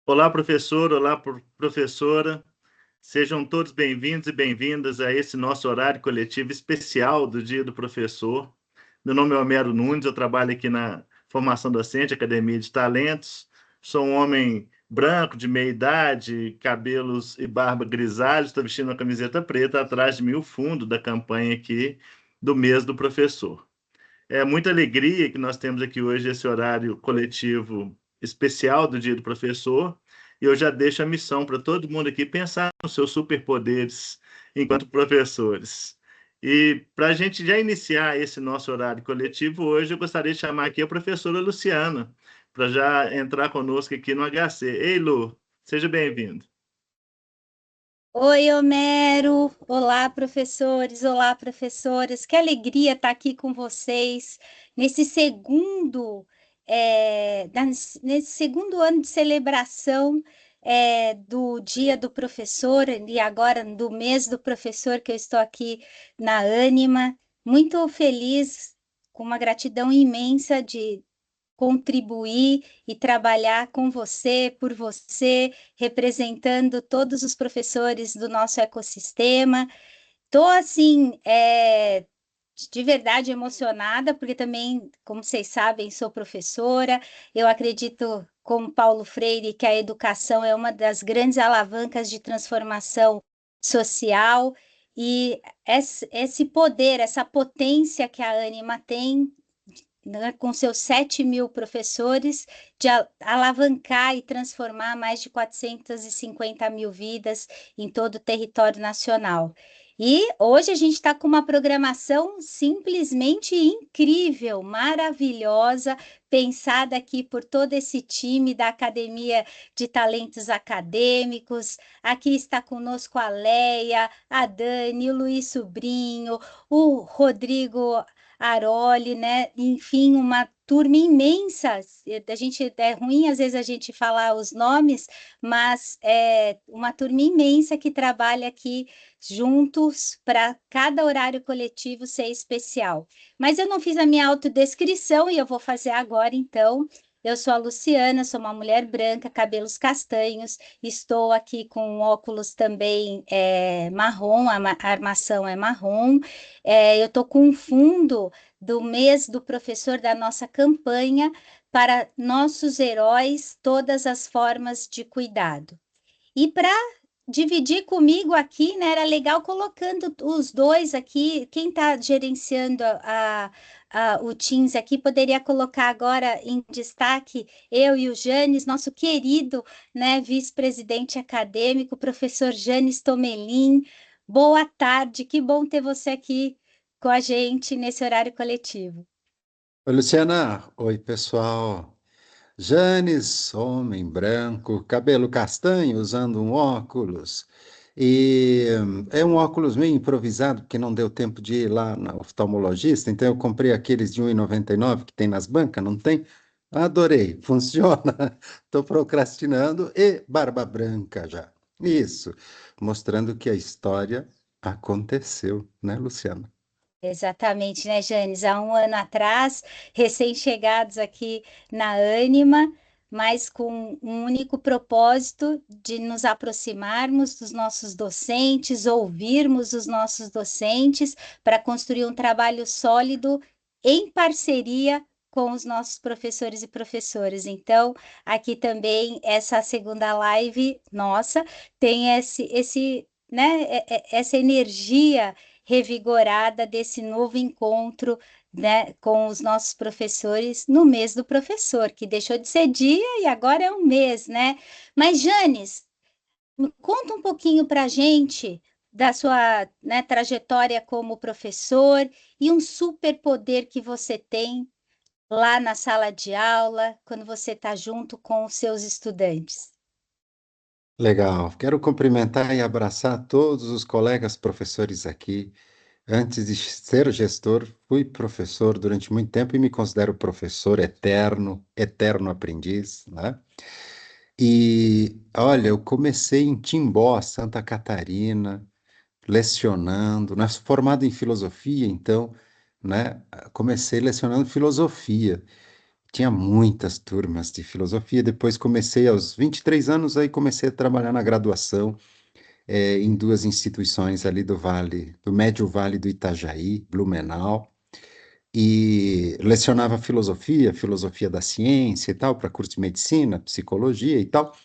Olá, professor, olá, professora. Sejam todos bem-vindos e bem-vindas a esse nosso horário coletivo especial do Dia do Professor. Meu nome é Homero Nunes, eu trabalho aqui na Formação Docente, Academia de Talentos. Sou um homem branco, de meia idade, cabelos e barba grisalhos, estou vestindo uma camiseta preta, atrás de mim o fundo da campanha aqui do mês do professor. É muita alegria que nós temos aqui hoje esse horário coletivo especial do Dia do Professor, e eu já deixo a missão para todo mundo aqui pensar nos seus superpoderes enquanto professores. E para a gente já iniciar esse nosso horário coletivo hoje, eu gostaria de chamar aqui a professora Luciana, para já entrar conosco aqui no HC. Ei, Lu, seja bem-vindo. Oi, Homero! Olá, professores! Olá, professoras! Que alegria estar aqui com vocês nesse nesse segundo ano de celebração do Dia do Professor e agora do mês do professor que eu estou aqui na Ânima. Muito feliz, com uma gratidão imensa de contribuir e trabalhar com você, por você, representando todos os professores do nosso ecossistema. Estou, assim, de verdade emocionada, porque também, como vocês sabem, sou professora. Eu acredito, como Paulo Freire, que a educação é uma das grandes alavancas de transformação social. E esse poder, essa potência que a Ânima tem, né, com seus 7.000 professores, de alavancar e transformar mais de 450 mil vidas em todo o território nacional. E hoje a gente está com uma programação simplesmente incrível, maravilhosa, pensada aqui por todo esse time da Academia de Talentos Acadêmicos. Aqui está conosco a Leia, a Dani, o Luiz Sobrinho, o Rodrigo Aroli, né? Enfim, uma turma imensa. A gente é ruim às vezes a gente falar os nomes, mas é uma turma imensa que trabalha aqui juntos para cada horário coletivo ser especial. Mas eu não fiz a minha autodescrição e eu vou fazer agora, então. Eu sou a Luciana, sou uma mulher branca, cabelos castanhos, estou aqui com óculos também marrom, a armação é marrom. Eu estou com um fundo do mês do professor da nossa campanha para nossos heróis, todas as formas de cuidado. E para dividir comigo aqui, né, era legal colocando os dois aqui. Quem está gerenciando o Teams aqui poderia colocar agora em destaque eu e o Janes, nosso querido, né, vice-presidente acadêmico, professor Janes Tomelin. Boa tarde, que bom ter você aqui com a gente nesse horário coletivo. Oi, Luciana. Oi, pessoal. Janes, homem branco, cabelo castanho, usando um óculos. E é um óculos meio improvisado, porque não deu tempo de ir lá na oftalmologista, então eu comprei aqueles de 1,99 que tem nas bancas, não tem? Adorei, funciona. Estou procrastinando e barba branca já. Isso, mostrando que a história aconteceu, né, Luciana? Exatamente, né, Janes? Há um ano atrás, recém-chegados aqui na Ânima, mas com um único propósito de nos aproximarmos dos nossos docentes, ouvirmos os nossos docentes, para construir um trabalho sólido em parceria com os nossos professores e professoras. Então, aqui também, essa segunda live nossa tem né, essa energia revigorada desse novo encontro, né, com os nossos professores no mês do professor, que deixou de ser dia e agora é um mês, né? Mas, Janes, me conta um pouquinho para a gente da sua, né, trajetória como professor e um superpoder que você tem lá na sala de aula, quando você está junto com os seus estudantes. Legal. Quero cumprimentar e abraçar todos os colegas professores aqui. Antes de ser gestor, fui professor durante muito tempo e me considero professor eterno, eterno aprendiz, né? E olha, eu comecei em Timbó, Santa Catarina, lecionando, formado em filosofia, então, né? Comecei lecionando filosofia. tinha muitas turmas de filosofia. Depois comecei aos 23 anos, aí comecei a trabalhar na graduação, em duas instituições ali do Vale, do Médio Vale do Itajaí, Blumenau, e lecionava filosofia, filosofia da ciência e tal, para curso de medicina, psicologia e tal.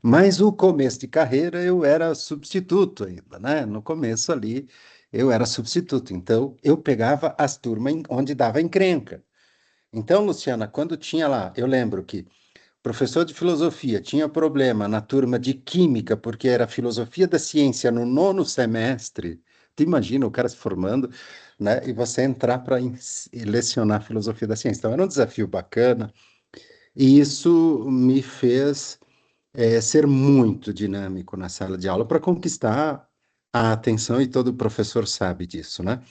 Mas o começo de carreira eu era substituto ainda, né? No começo ali eu era substituto, então eu pegava as turmas onde dava encrenca. Então, Luciana, quando tinha lá, eu lembro que professor de filosofia tinha problema na turma de química, porque era filosofia da ciência no nono semestre. Tu imagina o cara se formando, né? E você entrar para lecionar filosofia da ciência. Então, era um desafio bacana, e isso me fez ser muito dinâmico na sala de aula para conquistar a atenção, e todo professor sabe disso, né?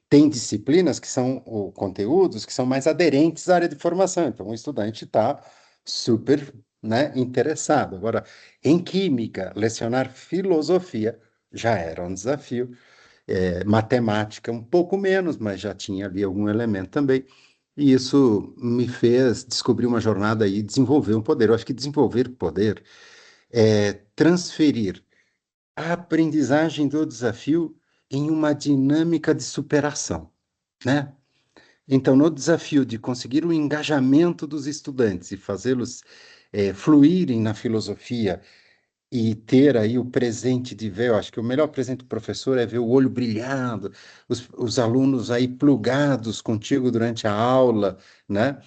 Tem disciplinas que são, ou conteúdos que são mais aderentes à área de formação, então o estudante está super, né, interessado. Agora, em química, lecionar filosofia já era um desafio, matemática um pouco menos, mas já tinha ali algum elemento também. E isso me fez descobrir uma jornada e desenvolver um poder. Eu acho que desenvolver poder é transferir a aprendizagem do desafio em uma dinâmica de superação, né? Então, no desafio de conseguir o engajamento dos estudantes e fazê-los fluírem na filosofia e ter aí o presente de ver, eu acho que o melhor presente do professor é ver o olho brilhando, os alunos aí plugados contigo durante a aula, né?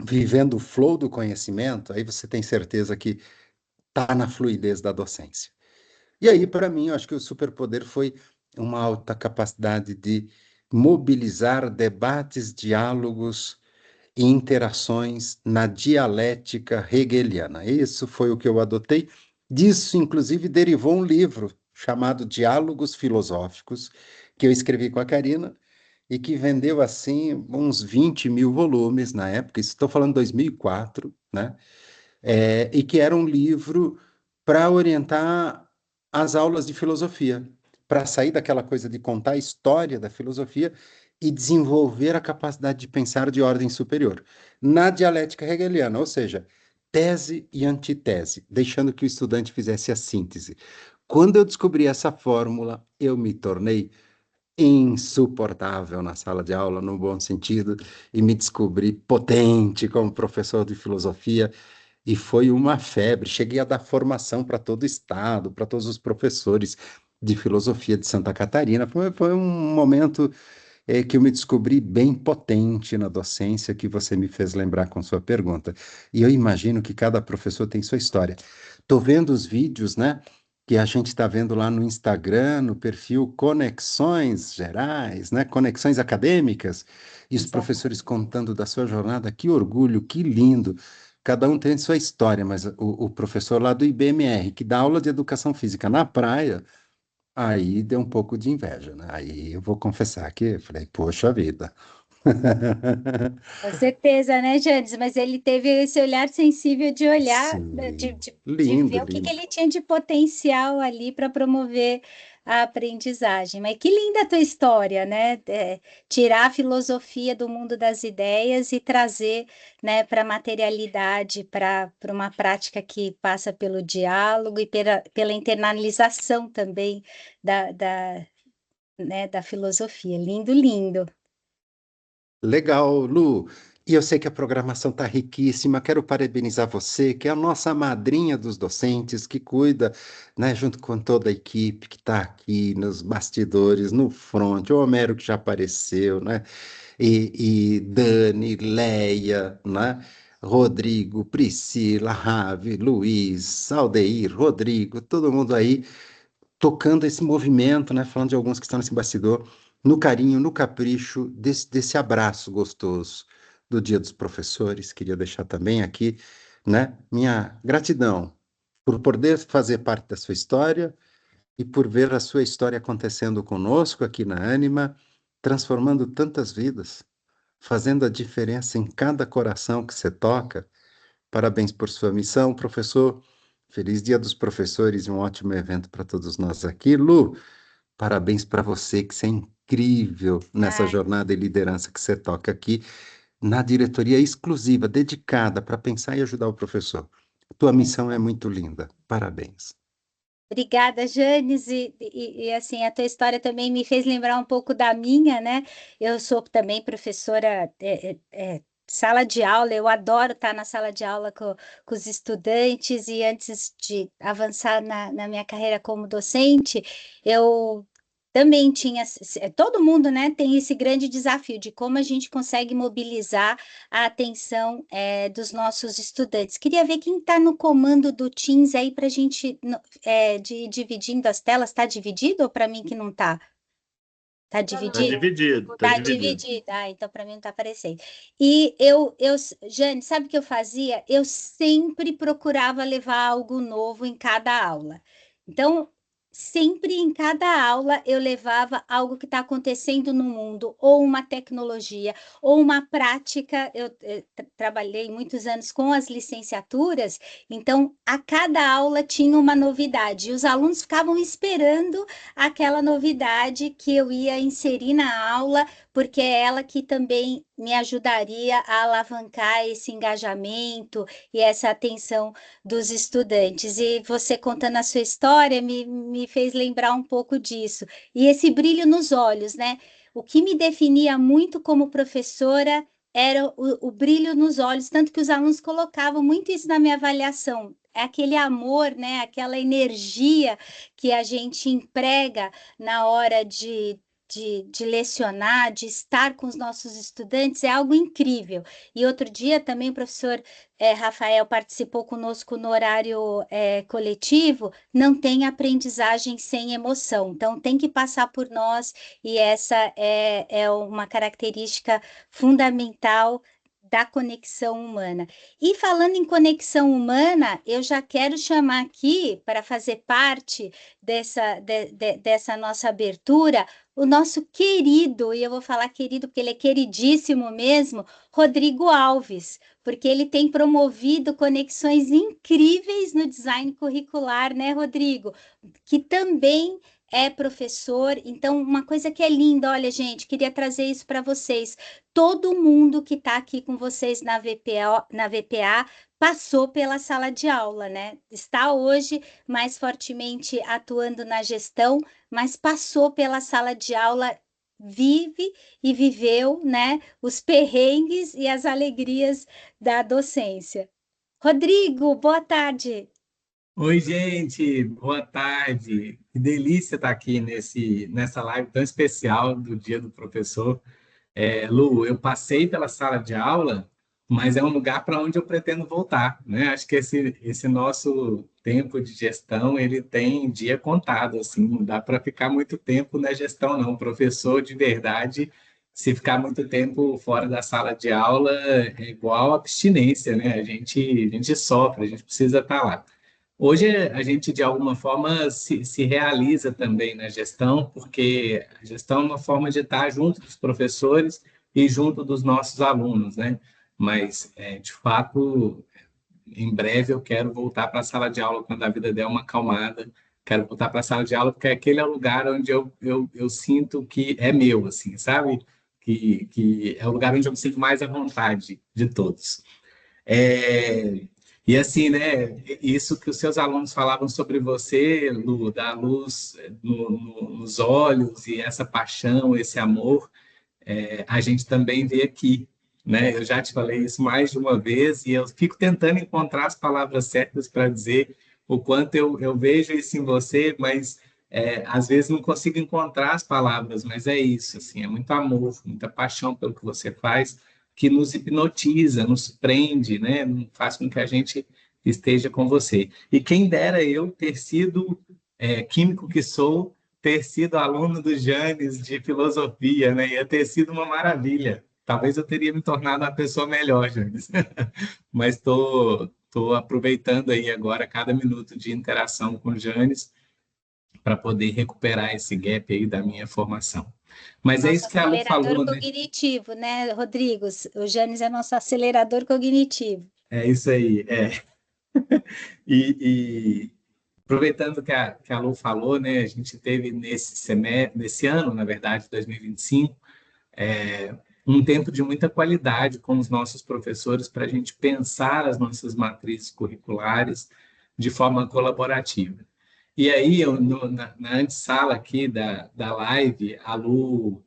Vivendo o flow do conhecimento, aí você tem certeza que está na fluidez da docência. E aí, para mim, eu acho que o superpoder foi uma alta capacidade de mobilizar debates, diálogos e interações na dialética hegeliana. Isso foi o que eu adotei. Disso, inclusive, derivou um livro chamado Diálogos Filosóficos, que eu escrevi com a Karina e que vendeu, assim, uns 20 mil volumes na época. Isso estou falando 2004, né? E que era um livro para orientar as aulas de filosofia, para sair daquela coisa de contar a história da filosofia e desenvolver a capacidade de pensar de ordem superior, na dialética hegeliana, ou seja, tese e antitese, deixando que o estudante fizesse a síntese. Quando eu descobri essa fórmula, eu me tornei insuportável na sala de aula, no bom sentido, e me descobri potente como professor de filosofia, e foi uma febre. Cheguei a dar formação para todo o estado, para todos os professores de filosofia de Santa Catarina. Foi um momento que eu me descobri bem potente na docência, que você me fez lembrar com sua pergunta. E eu imagino que cada professor tem sua história. Estou vendo os vídeos, né? Que a gente está vendo lá no Instagram, no perfil Conexões Gerais, né? Conexões Acadêmicas, e os Exato. professores contando da sua jornada. Que orgulho, que lindo. Cada um tem sua história, mas o professor lá do IBMR, que dá aula de educação física na praia, aí deu um pouco de inveja, né? Aí eu vou confessar que eu falei, poxa vida. Com certeza, né, Jandes? Mas ele teve esse olhar sensível de olhar, né, Sim, de lindo, ver o que que lindo. ele tinha de potencial ali para promover a aprendizagem. Mas que linda a tua história, né? Tirar a filosofia do mundo das ideias e trazer, né, para a materialidade, para uma prática que passa pelo diálogo e pela internalização também né, da filosofia. Lindo, lindo. Legal, Lu. E eu sei que a programação está riquíssima. Quero parabenizar você, que é a nossa madrinha dos docentes, que cuida, né, junto com toda a equipe que está aqui nos bastidores, no front, o Homero que já apareceu, né? E Dani, Leia, né? Rodrigo, Priscila, Ravi, Luiz, Aldeir, Rodrigo, todo mundo aí tocando esse movimento, né? Falando de alguns que estão nesse bastidor, no carinho, no capricho desse abraço gostoso do Dia dos Professores. Queria deixar também aqui, né? Minha gratidão por poder fazer parte da sua história e por ver a sua história acontecendo conosco aqui na Ânima, transformando tantas vidas, fazendo a diferença em cada coração que você toca. Parabéns por sua missão, professor. Feliz Dia dos Professores e um ótimo evento para todos nós aqui. Lu, parabéns para você, que você é incrível nessa Ai, jornada e liderança que você toca aqui na diretoria exclusiva, dedicada para pensar e ajudar o professor. Tua missão é muito linda. Parabéns. Obrigada, Janes, assim, a tua história também me fez lembrar um pouco da minha, né? Eu sou também professora, sala de aula, eu adoro estar na sala de aula com os estudantes, e antes de avançar na minha carreira como docente, eu também tinha, todo mundo, né, tem esse grande desafio de como a gente consegue mobilizar a atenção dos nossos estudantes. Queria ver quem está no comando do Teams aí para a gente dividindo as telas. Está dividido ou para mim que não está? Está Está dividido? dividido, está Está dividido. dividido. Ah, então para mim não está aparecendo. E Jane, sabe o que eu fazia? Eu sempre procurava levar algo novo em cada aula. Então, sempre em cada aula eu levava algo que está acontecendo no mundo, ou uma tecnologia, ou uma prática. Eu trabalhei muitos anos com as licenciaturas, então a cada aula tinha uma novidade, e os alunos ficavam esperando aquela novidade que eu ia inserir na aula, porque é ela que também me ajudaria a alavancar esse engajamento e essa atenção dos estudantes. E você contando a sua história me fez lembrar um pouco disso. E esse brilho nos olhos, né? O que me definia muito como professora era o brilho nos olhos, tanto que os alunos colocavam muito isso na minha avaliação. É aquele amor, né? Aquela energia que a gente emprega na hora de lecionar, de estar com os nossos estudantes, é algo incrível. E outro dia também o professor Rafael participou conosco no horário coletivo. Não tem aprendizagem sem emoção, então tem que passar por nós, e essa é uma característica fundamental da conexão humana. E falando em conexão humana, eu já quero chamar aqui, para fazer parte dessa nossa abertura, o nosso querido, e eu vou falar querido porque ele é queridíssimo mesmo, Rodrigo Alves, porque ele tem promovido conexões incríveis no design curricular, né, Rodrigo? Que também é professor. Então, uma coisa que é linda, olha, gente, queria trazer isso para vocês. Todo mundo que está aqui com vocês na VPA passou pela sala de aula, né? Está hoje mais fortemente atuando na gestão, mas passou pela sala de aula, vive e viveu, né, os perrengues e as alegrias da docência. Rodrigo, boa tarde. Oi, gente, boa tarde. Que delícia estar aqui nessa live tão especial do Dia do Professor. Lu, eu passei pela sala de aula, mas é um lugar para onde eu pretendo voltar, né? Acho que esse nosso tempo de gestão, ele tem dia contado, assim, não dá para ficar muito tempo na gestão, não. Professor, de verdade, se ficar muito tempo fora da sala de aula, é igual abstinência, né? A gente sofre, a gente precisa estar lá. Hoje a gente, de alguma forma, se realiza também na gestão, porque a gestão é uma forma de estar junto dos professores e junto dos nossos alunos, né? Mas, de fato, em breve eu quero voltar para a sala de aula quando a vida der uma acalmada. Quero voltar para a sala de aula porque aquele é o lugar onde eu sinto que é meu, assim, sabe? Que é o lugar onde eu me sinto mais à vontade de todos. É, e assim, né? Isso que os seus alunos falavam sobre você, Lu, da luz nos olhos e essa paixão, esse amor, a gente também vê aqui, né? Eu já te falei isso mais de uma vez e eu fico tentando encontrar as palavras certas para dizer o quanto eu vejo isso em você, mas às vezes não consigo encontrar as palavras, mas é isso, assim, é muito amor, muita paixão pelo que você faz, que nos hipnotiza, nos prende, né? Faz com que a gente esteja com você. E quem dera eu ter sido químico que sou, ter sido aluno do Janes de filosofia, né? Ia ter sido uma maravilha. Talvez eu teria me tornado uma pessoa melhor, Janes. Mas tô aproveitando aí agora cada minuto de interação com o Janes para poder recuperar esse gap aí da minha formação. Mas é Nosso isso que a Lu acelerador falou, né? cognitivo, né, Rodrigo? O Janes é nosso acelerador cognitivo. É isso aí. E aproveitando que a Lu falou, né? A gente teve nesse ano, na verdade, 2025, um tempo de muita qualidade com os nossos professores para a gente pensar as nossas matrizes curriculares de forma colaborativa. E aí, na antessala aqui da live, a Lu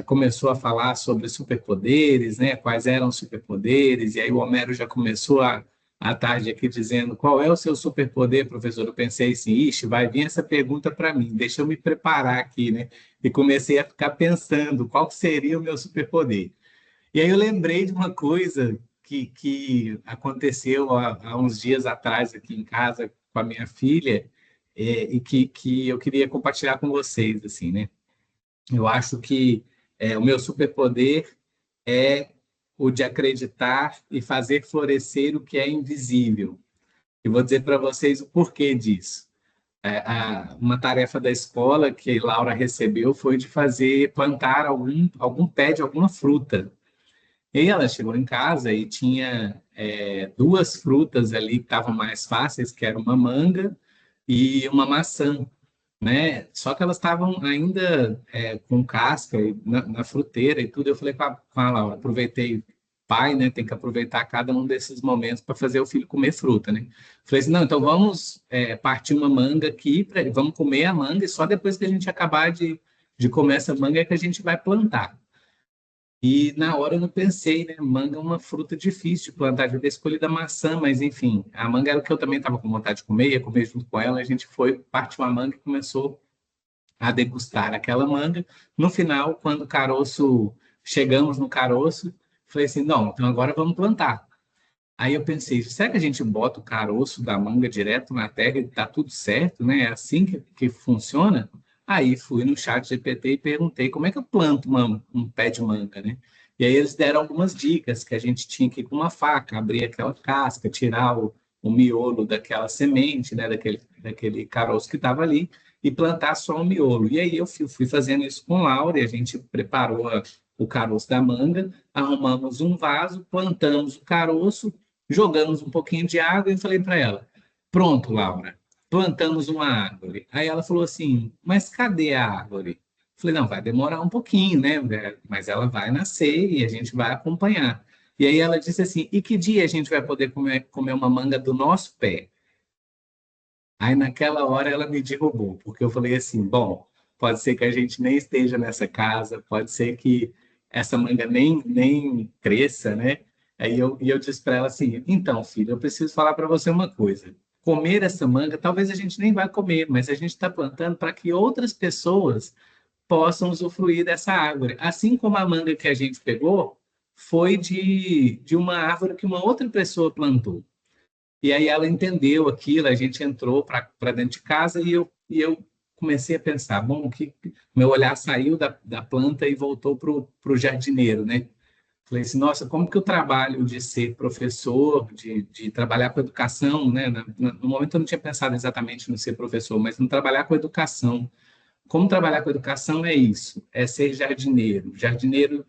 começou a falar sobre superpoderes, né? Quais eram os superpoderes, e aí o Homero já começou a tarde aqui dizendo qual é o seu superpoder, professor. Eu pensei assim, ixi, vai vir essa pergunta para mim, deixa eu me preparar aqui, né? E comecei a ficar pensando qual seria o meu superpoder. E aí eu lembrei de uma coisa que aconteceu há uns dias atrás aqui em casa com a minha filha, e que eu queria compartilhar com vocês, assim, né? Eu acho que o meu superpoder é o de acreditar e fazer florescer o que é invisível. E vou dizer para vocês o porquê disso. Uma tarefa da escola que Laura recebeu foi de plantar algum pé de alguma fruta. E aí ela chegou em casa e tinha duas frutas ali que estavam mais fáceis, que era uma manga e uma maçã, né? Só que elas estavam ainda com casca na fruteira e tudo. Eu falei com a Laura, aproveitei, pai, né? Tem que aproveitar cada um desses momentos para fazer o filho comer fruta, né? Falei assim, não, então vamos partir uma manga aqui, vamos comer a manga e só depois que a gente acabar de comer essa manga é que a gente vai plantar. E na hora eu não pensei, né? Manga é uma fruta difícil de plantar, eu devia ter escolhido a maçã, mas enfim, a manga era o que eu também estava com vontade de comer, ia comer junto com ela, a gente foi, partiu a manga e começou a degustar aquela manga. No final, quando o caroço, chegamos no caroço, falei assim, não, então agora vamos plantar. Aí eu pensei, será que a gente bota o caroço da manga direto na terra e tá tudo certo, né? É assim que funciona? Aí fui no chat GPT e perguntei como é que eu planto um pé de manga, né? E aí eles deram algumas dicas, que a gente tinha que ir com uma faca, abrir aquela casca, tirar o miolo daquela semente, né? Daquele caroço que estava ali, e plantar só o miolo. E aí eu fui fazendo isso com Laura, e a gente preparou o caroço da manga, arrumamos um vaso, plantamos o caroço, jogamos um pouquinho de água e falei para ela, pronto, Laura, plantamos uma árvore. Aí ela falou assim, mas cadê a árvore? Falei, não, vai demorar um pouquinho, né? Mas ela vai nascer e a gente vai acompanhar. E aí ela disse assim, e que dia a gente vai poder comer uma manga do nosso pé? Aí naquela hora ela me derrubou, porque eu falei assim, bom, pode ser que a gente nem esteja nessa casa, pode ser que essa manga nem cresça, né? E eu disse para ela assim, então, filho, eu preciso falar para você uma coisa. Comer essa manga, talvez a gente nem vá comer, mas a gente está plantando para que outras pessoas possam usufruir dessa árvore. Assim como a manga que a gente pegou foi de uma árvore que uma outra pessoa plantou. E aí ela entendeu aquilo, a gente entrou para dentro de casa e eu comecei a pensar, bom, meu olhar saiu da planta e voltou para o jardineiro, né? Falei assim, nossa, como que o trabalho de ser professor, de trabalhar com educação, né? No momento eu não tinha pensado exatamente no ser professor, mas no trabalhar com educação. Como trabalhar com educação é isso, é ser jardineiro. Jardineiro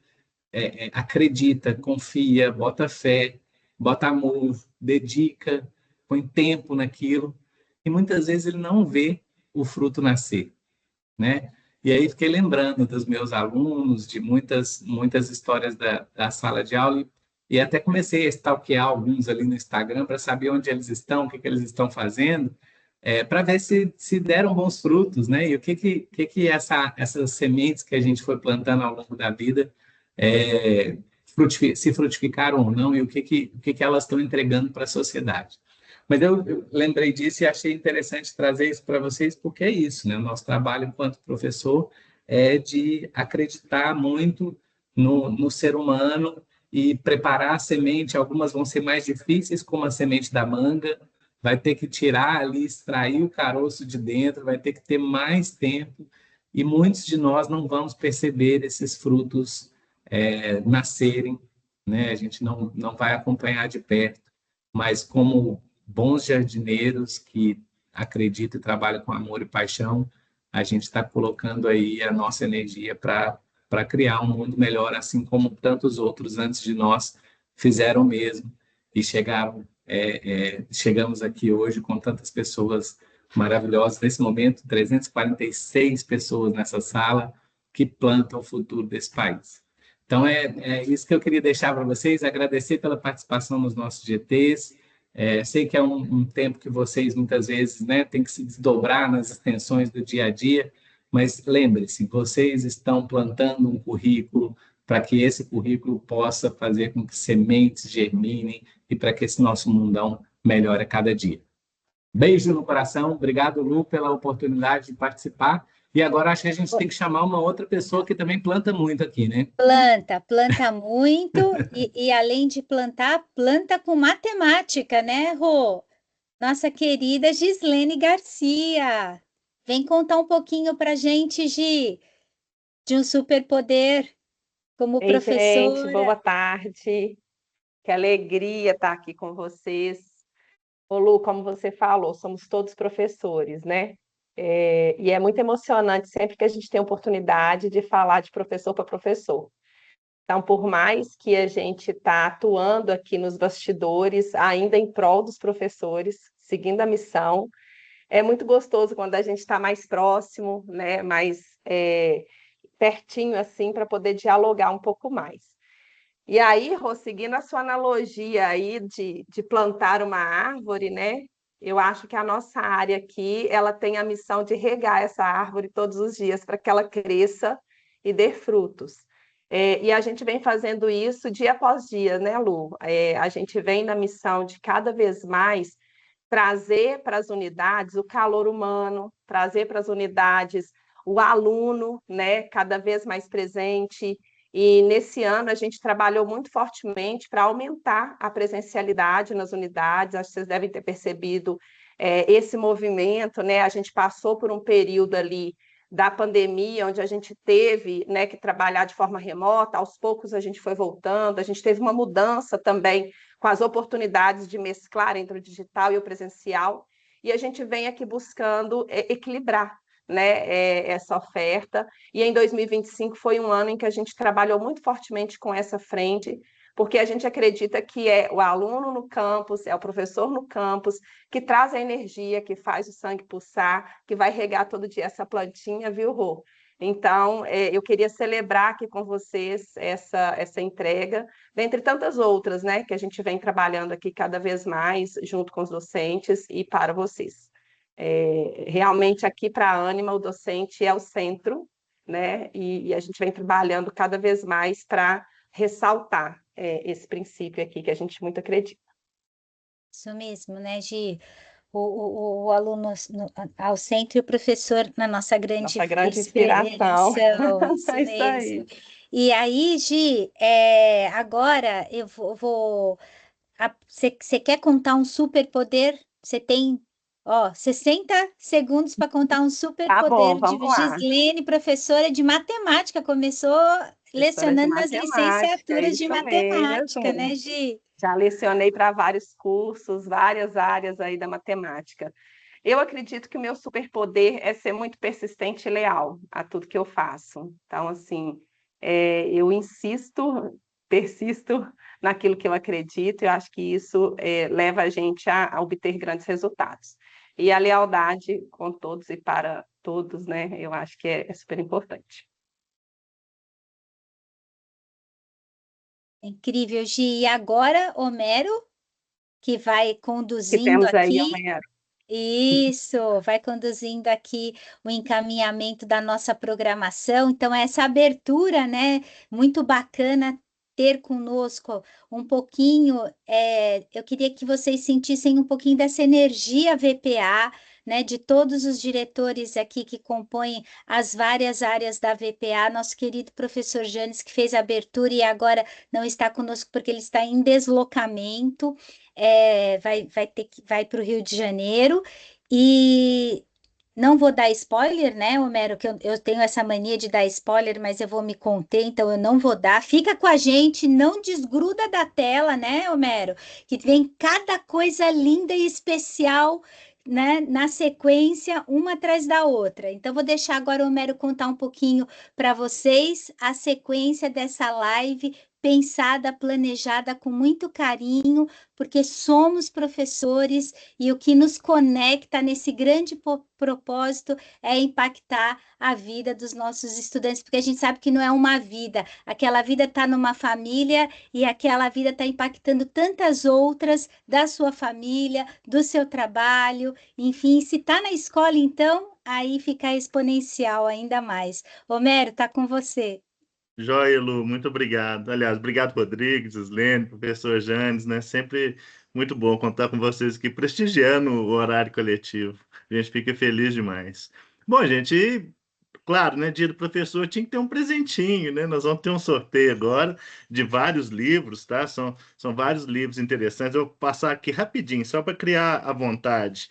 acredita, confia, bota fé, bota amor, dedica, põe tempo naquilo, e muitas vezes ele não vê o fruto nascer, né? E aí fiquei lembrando dos meus alunos, de muitas histórias da sala de aula, e até comecei a stalkear alguns ali no Instagram para saber onde eles estão, o que eles estão fazendo, para ver se deram bons frutos, né? E o que essas sementes que a gente foi plantando ao longo da vida se frutificaram ou não e o que elas estão entregando para a sociedade. Mas eu lembrei disso e achei interessante trazer isso para vocês, porque é isso, né? O nosso trabalho enquanto professor é de acreditar muito no ser humano e preparar a semente. Algumas vão ser mais difíceis, como a semente da manga, vai ter que tirar ali, extrair o caroço de dentro, vai ter que ter mais tempo, e muitos de nós não vamos perceber esses frutos nascerem, né? A gente não vai acompanhar de perto, mas como bons jardineiros que acreditam e trabalham com amor e paixão, a gente está colocando aí a nossa energia para criar um mundo melhor, assim como tantos outros antes de nós fizeram mesmo e chegamos aqui hoje com tantas pessoas maravilhosas. Nesse momento, 346 pessoas nessa sala que plantam o futuro desse país. Então, é isso que eu queria deixar para vocês, agradecer pela participação nos nossos GTs. Sei que é um tempo que vocês, muitas vezes, né, têm que se desdobrar nas extensões do dia a dia, mas lembre-se, vocês estão plantando um currículo para que esse currículo possa fazer com que sementes germinem e para que esse nosso mundão melhore a cada dia. Beijo no coração, obrigado, Lu, pela oportunidade de participar. E agora acho que a gente tem que chamar uma outra pessoa que também planta muito aqui, né? Planta muito, e além de plantar, planta com matemática, né, Rô? Nossa querida Gislene Garcia. Vem contar um pouquinho para a gente, Gi, de um superpoder como Ei, gente, professora. boa tarde. Que alegria estar aqui com vocês. Ô, Lu, como você falou, somos todos professores, né? E é muito emocionante sempre que a gente tem oportunidade de falar de professor para professor. Então, por mais que a gente está atuando aqui nos bastidores, ainda em prol dos professores, seguindo a missão, é muito gostoso quando a gente está mais próximo, né? Mais pertinho, assim, para poder dialogar um pouco mais. E aí, Rô, seguindo a sua analogia aí de plantar uma árvore, né? Eu acho que a nossa área aqui, ela tem a missão de regar essa árvore todos os dias para que ela cresça e dê frutos. E a gente vem fazendo isso dia após dia, né, Lu? A gente vem na missão de cada vez mais trazer para as unidades o calor humano, trazer para as unidades o aluno, né, cada vez mais presente. E nesse ano a gente trabalhou muito fortemente para aumentar a presencialidade nas unidades. Acho que vocês devem ter percebido esse movimento, né? A gente passou por um período ali da pandemia, onde a gente teve, né, que trabalhar de forma remota, aos poucos a gente foi voltando, a gente teve uma mudança também com as oportunidades de mesclar entre o digital e o presencial, e a gente vem aqui buscando equilibrar, né, essa oferta, e em 2025 foi um ano em que a gente trabalhou muito fortemente com essa frente, porque a gente acredita que é o aluno no campus, é o professor no campus, que traz a energia, que faz o sangue pulsar, que vai regar todo dia essa plantinha, viu, Rô? Então, eu queria celebrar aqui com vocês essa entrega, dentre tantas outras, né, que a gente vem trabalhando aqui cada vez mais, junto com os docentes e para vocês. Realmente, aqui para a Ânima, o docente é o centro, né, e a gente vem trabalhando cada vez mais para ressaltar esse princípio aqui que a gente muito acredita. Isso mesmo, né, Gi? O aluno ao centro e o professor na nossa grande inspiração. Isso É isso mesmo. aí. E aí, Gi, agora eu vou você quer contar um superpoder? Você tem, 60 segundos para contar um Tá bom, superpoder de vamos lá. Gislene, professora de matemática, começou Professora de lecionando nas matemática, licenciaturas de isso matemática, né, mesmo. Gi? Já lecionei para vários cursos, várias áreas aí da matemática. Eu acredito que o meu superpoder é ser muito persistente e leal a tudo que eu faço. Então, assim, eu insisto, persisto naquilo que eu acredito, e eu acho que isso leva a gente a obter grandes resultados. E a lealdade com todos e para todos, né? Eu acho que é super importante. Incrível, Gi. E agora, Homero, que vai Que conduzindo temos aí, aqui. Homero. Isso, vai conduzindo aqui o encaminhamento da nossa programação. Então, essa abertura, né, muito bacana ter conosco um pouquinho. Eu queria que vocês sentissem um pouquinho dessa energia VPA, né, de todos os diretores aqui que compõem as várias áreas da VPA. Nosso querido professor Janes, que fez a abertura e agora não está conosco porque ele está em deslocamento. Vai para o Rio de Janeiro e não vou dar spoiler, né, Homero, que eu tenho essa mania de dar spoiler, mas eu vou me conter, então eu não vou dar. Fica com a gente, não desgruda da tela, né, Homero, que vem cada coisa linda e especial, né, na sequência, uma atrás da outra. Então, vou deixar agora o Homero contar um pouquinho para vocês a sequência dessa live pensada, planejada com muito carinho, porque somos professores e o que nos conecta nesse grande propósito é impactar a vida dos nossos estudantes, porque a gente sabe que não é uma vida, aquela vida está numa família e aquela vida está impactando tantas outras da sua família, do seu trabalho, enfim, se está na escola, então, aí fica exponencial ainda mais. Homero, está com você. Joia, Lu, muito obrigado. Aliás, obrigado, Rodrigues, Islene, professor Janes, né? Sempre muito bom contar com vocês aqui, prestigiando o horário coletivo. A gente fica feliz demais. Bom, gente, e, claro, né? Dia do professor tinha que ter um presentinho, né? Nós vamos ter um sorteio agora de vários livros, tá? São vários livros interessantes. Eu vou passar aqui rapidinho, só para criar a vontade.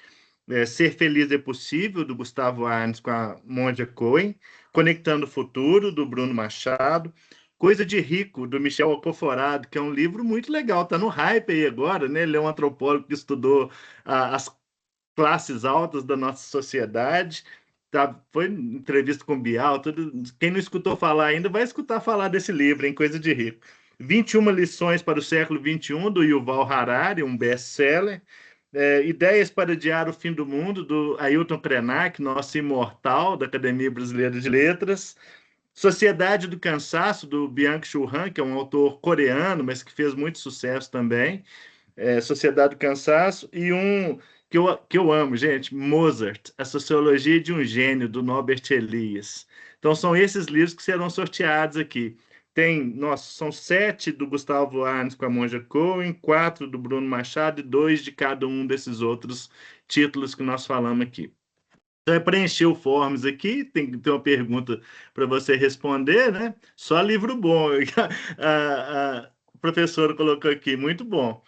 Ser Feliz é Possível, do Gustavo Arnes com a Monja Cohen. Conectando o Futuro, do Bruno Machado. Coisa de Rico, do Michel Alcoforado, que é um livro muito legal, está no hype aí agora, né? Ele é um antropólogo que estudou as classes altas da nossa sociedade. Tá, foi entrevista com o Bial, tudo. Quem não escutou falar ainda vai escutar falar desse livro, em Coisa de Rico. 21 lições para o século XXI, do Yuval Harari, um best-seller. Ideias para Adiar o Fim do Mundo, do Ailton Krenak, nosso imortal, da Academia Brasileira de Letras. Sociedade do Cansaço, do Byung-Chul Han, que é um autor coreano, mas que fez muito sucesso também. Sociedade do Cansaço. E um que eu amo, gente, Mozart, A Sociologia de um Gênio, do Norbert Elias. Então, são esses livros que serão sorteados aqui. São 7 do Gustavo Arnes com a Monja Cohen, 4 do Bruno Machado e 2 de cada um desses outros títulos que nós falamos aqui. Então, é preencher o forms aqui, tem que ter uma pergunta para você responder, né? Só livro bom. A professora colocou aqui, muito bom.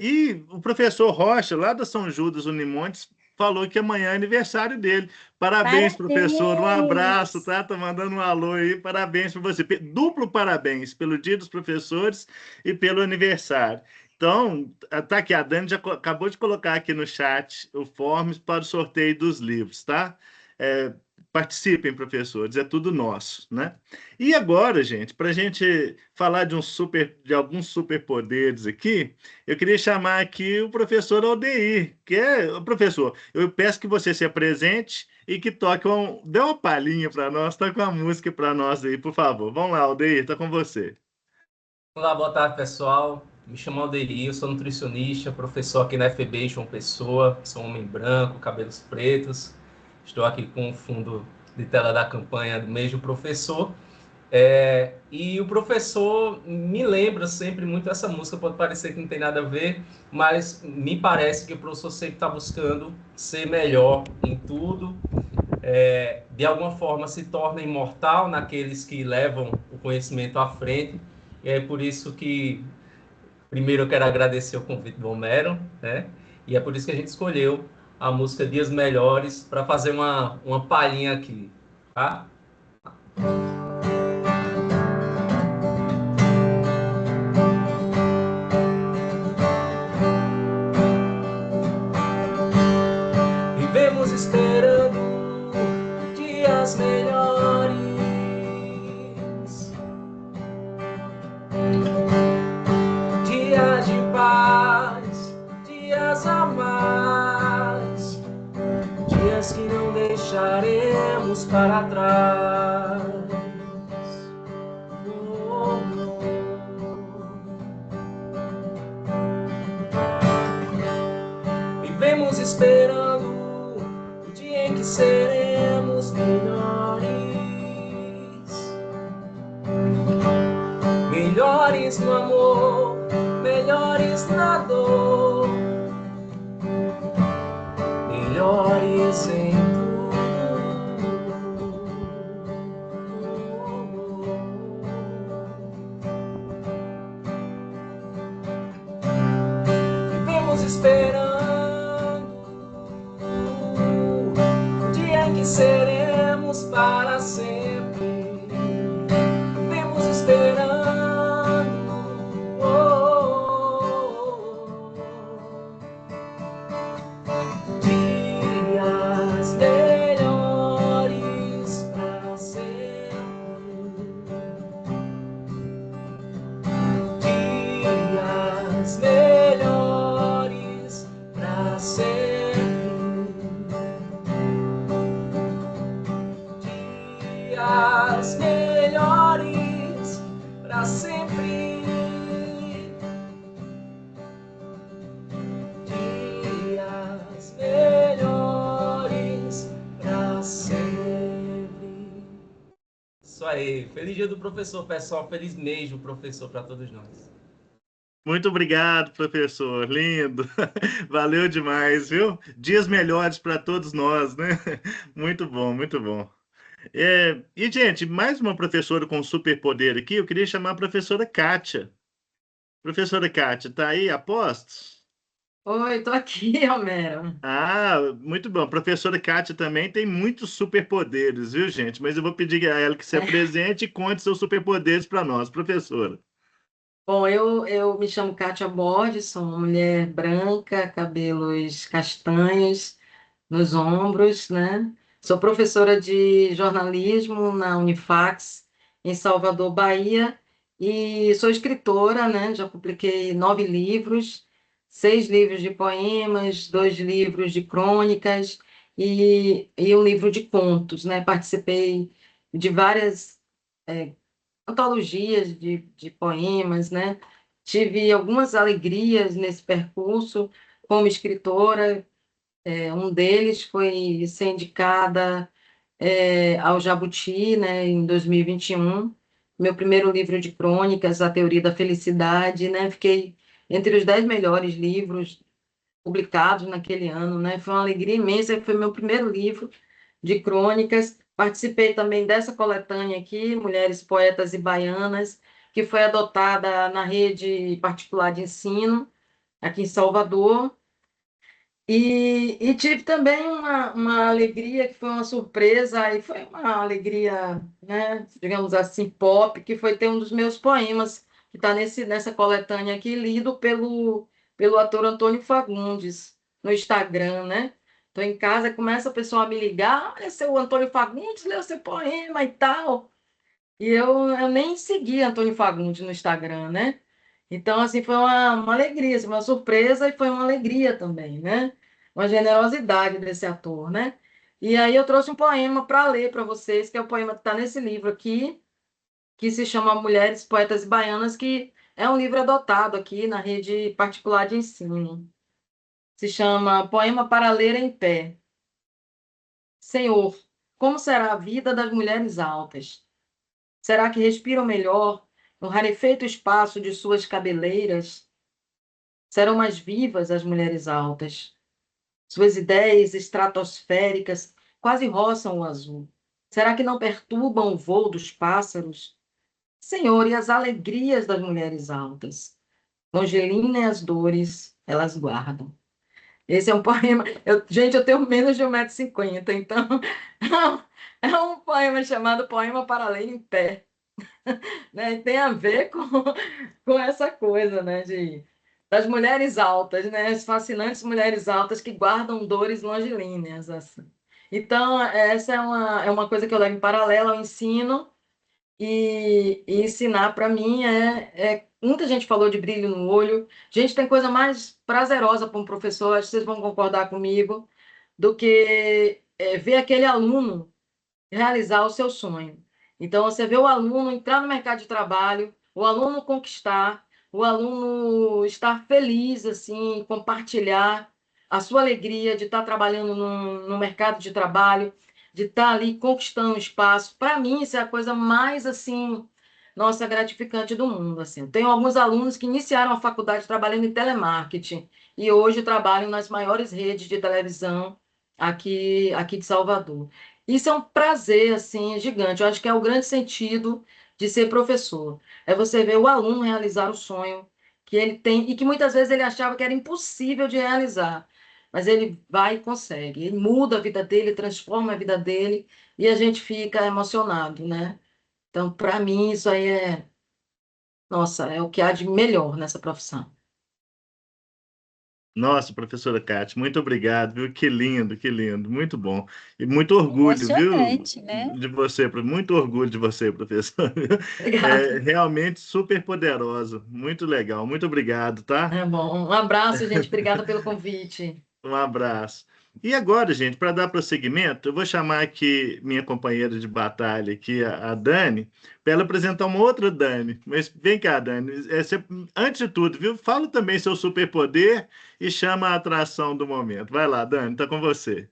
E o professor Rocha, lá da São Judas Unimontes, falou que amanhã é aniversário dele. Parabéns, professor. Um abraço, tá? Tá mandando um alô aí. Parabéns para você. Duplo parabéns pelo Dia dos Professores e pelo aniversário. Então, tá aqui, a Dani já acabou de colocar aqui no chat o forms para o sorteio dos livros, tá? Participem, professores, é tudo nosso, né? E agora, gente, para a gente falar de alguns superpoderes aqui, eu queria chamar aqui o professor Aldeir, que é, professor, eu peço que você se apresente e que dê uma palhinha para nós, toque uma música para nós aí, por favor. Vamos lá, Aldeir, tá com você. Olá, boa tarde, pessoal. Me chamo Aldeir, eu sou nutricionista, professor aqui na FEB João Pessoa, sou um homem branco, cabelos pretos. Estou aqui com o fundo de tela da campanha do mês do professor. E o professor me lembra sempre muito essa música, pode parecer que não tem nada a ver, mas me parece que o professor sempre está buscando ser melhor em tudo. De alguma forma se torna imortal naqueles que levam o conhecimento à frente. E é por isso que, primeiro, eu quero agradecer o convite do Homero, né? E é por isso que a gente escolheu a música Dias Melhores para fazer uma palhinha aqui, tá? Vivemos esperando dias melhores, dias de paz, dias a mais, dias que não deixaremos para trás. Vivemos esperando o dia em que seremos melhores, melhores no amor, melhores na dor, melhores em tudo. Vivemos esperando o dia em que seremos para sempre. Vivemos esperando dias aí. Feliz dia do professor, pessoal. Feliz mês do professor para todos nós. Muito obrigado, professor. Lindo. Valeu demais, viu? Dias melhores para todos nós, né? Muito bom, muito bom. E, gente, mais uma professora com superpoder aqui. Eu queria chamar a professora Kátia. Professora Kátia, tá aí, apostos? Oi, tô aqui, Homero. Ah, muito bom. A professora Kátia também tem muitos superpoderes, viu, gente? Mas eu vou pedir a ela que se apresente e conte seus superpoderes para nós, professora. Bom, eu me chamo Kátia Borges, sou uma mulher branca, cabelos castanhos nos ombros, né? Sou professora de jornalismo na Unifax, em Salvador, Bahia, e sou escritora, né? Já publiquei 9 livros, 6 livros de poemas, 2 livros de crônicas e um livro de contos, né? Participei de várias antologias de poemas, né? Tive algumas alegrias nesse percurso como escritora. Um deles foi ser indicada ao Jabuti, né, em 2021. Meu primeiro livro de crônicas, A Teoria da Felicidade, né? Fiquei entre os 10 melhores livros publicados naquele ano, né? Foi uma alegria imensa, foi meu primeiro livro de crônicas. Participei também dessa coletânea aqui, Mulheres Poetas e Baianas, que foi adotada na rede particular de ensino, aqui em Salvador. E tive também uma alegria, que foi uma surpresa, e foi uma alegria, né, digamos assim, pop, que foi ter um dos meus poemas, que está nessa coletânea aqui, lido pelo ator Antônio Fagundes, no Instagram, né? Estou em casa, começa a pessoa a me ligar, olha, seu Antônio Fagundes leu seu poema e tal. E eu nem segui Antônio Fagundes no Instagram, né? Então, assim, foi uma alegria, assim, uma surpresa e foi uma alegria também, né? Uma generosidade desse ator, né? E aí eu trouxe um poema para ler para vocês, que é o poema que está nesse livro aqui, que se chama Mulheres, Poetas e Baianas, que é um livro adotado aqui na rede particular de ensino. Se chama Poema para Ler em Pé. Senhor, como será a vida das mulheres altas? Será que respiram melhor no rarefeito espaço de suas cabeleiras? Serão mais vivas as mulheres altas. Suas ideias estratosféricas quase roçam o azul. Será que não perturbam o voo dos pássaros? Senhor, e as alegrias das mulheres altas? Angelina e as dores, elas guardam. Esse é um poema. Gente, eu tenho menos de 1,50 m, então é um poema chamado Poema para Ler em Pé. Né? E tem a ver com essa coisa, né? Das mulheres altas, né? As fascinantes mulheres altas que guardam dores longilíneas. Assim. Então, essa é uma coisa que eu levo em paralelo ao ensino, e ensinar para mim muita gente falou de brilho no olho. Gente, tem coisa mais prazerosa para um professor, acho que vocês vão concordar comigo, do que ver aquele aluno realizar o seu sonho. Então, você vê o aluno entrar no mercado de trabalho, o aluno conquistar, o aluno estar feliz, assim, compartilhar a sua alegria de estar trabalhando no mercado de trabalho, de estar ali conquistando um espaço. Para mim, isso é a coisa mais, assim, nossa, gratificante do mundo. Assim. Eu tenho alguns alunos que iniciaram a faculdade trabalhando em telemarketing e hoje trabalham nas maiores redes de televisão aqui de Salvador. Isso é um prazer, assim, gigante. Eu acho que é o grande sentido de ser professor. É você ver o aluno realizar o sonho que ele tem e que muitas vezes ele achava que era impossível de realizar. Mas ele vai e consegue. Ele muda a vida dele, transforma a vida dele e a gente fica emocionado, né? Então, para mim, isso aí nossa, é o que há de melhor nessa profissão. Nossa, professora Kátia, muito obrigado, viu? Que lindo, muito bom. E muito orgulho, viu, Emocionante, né? de você, muito orgulho de você, professor. Obrigada. Realmente super poderosa, muito legal, muito obrigado, tá? É bom. Um abraço, gente. Obrigada pelo convite. Um abraço. E agora, gente, para dar prosseguimento, eu vou chamar aqui minha companheira de batalha, aqui, a Dani, para ela apresentar uma outra Dani. Mas vem cá, Dani. Antes de tudo, viu? Fala também seu superpoder e chama a atração do momento. Vai lá, Dani, tá com você.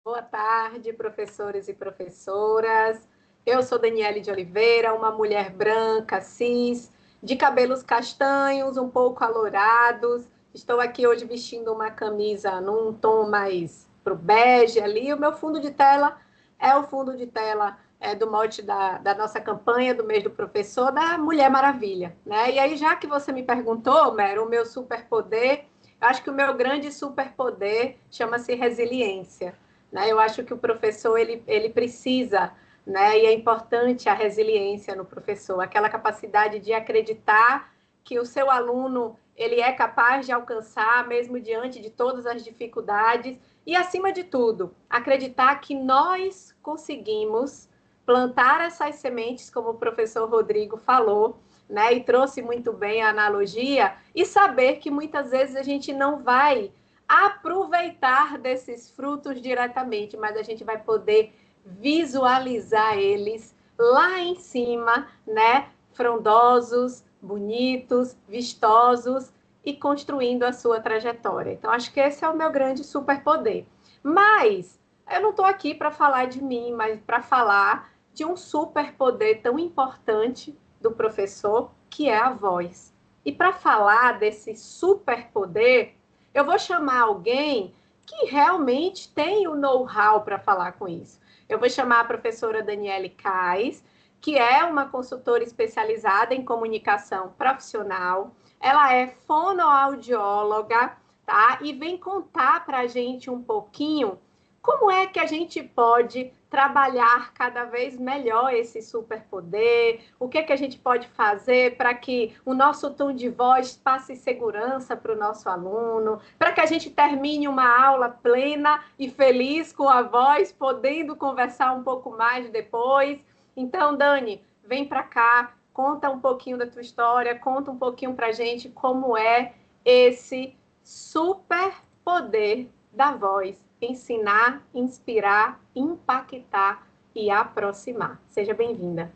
Boa tarde, professores e professoras. Eu sou Daniele de Oliveira, uma mulher branca, cis, de cabelos castanhos, um pouco alourados. Estou aqui hoje vestindo uma camisa num tom mais pro bege ali. O meu fundo de tela é o fundo de tela do mote da nossa campanha do mês do professor, da Mulher Maravilha, né? E aí, já que você me perguntou, Mero, o meu superpoder, eu acho que o meu grande superpoder chama-se resiliência, né? Eu acho que o professor, ele precisa, né? E é importante a resiliência no professor, aquela capacidade de acreditar que o seu aluno ele é capaz de alcançar, mesmo diante de todas as dificuldades, e, acima de tudo, acreditar que nós conseguimos plantar essas sementes, como o professor Rodrigo falou, né? E trouxe muito bem a analogia, e saber que muitas vezes a gente não vai aproveitar desses frutos diretamente, mas a gente vai poder visualizar eles lá em cima, né? Frondosos, bonitos, vistosos e construindo a sua trajetória. Então, acho que esse é o meu grande superpoder. Mas eu não estou aqui para falar de mim, mas para falar de um superpoder tão importante do professor, que é a voz. E para falar desse superpoder, eu vou chamar alguém que realmente tem o know-how para falar com isso. Eu vou chamar a professora Daniele Kais, que é uma consultora especializada em comunicação profissional. Ela é fonoaudióloga, tá? E vem contar para a gente um pouquinho como é que a gente pode trabalhar cada vez melhor esse superpoder, o que é que a gente pode fazer para que o nosso tom de voz passe segurança para o nosso aluno, para que a gente termine uma aula plena e feliz com a voz, podendo conversar um pouco mais depois. Então, Dani, vem para cá, conta um pouquinho da tua história, conta um pouquinho para a gente como é esse superpoder da voz. Ensinar, inspirar, impactar e aproximar. Seja bem-vinda.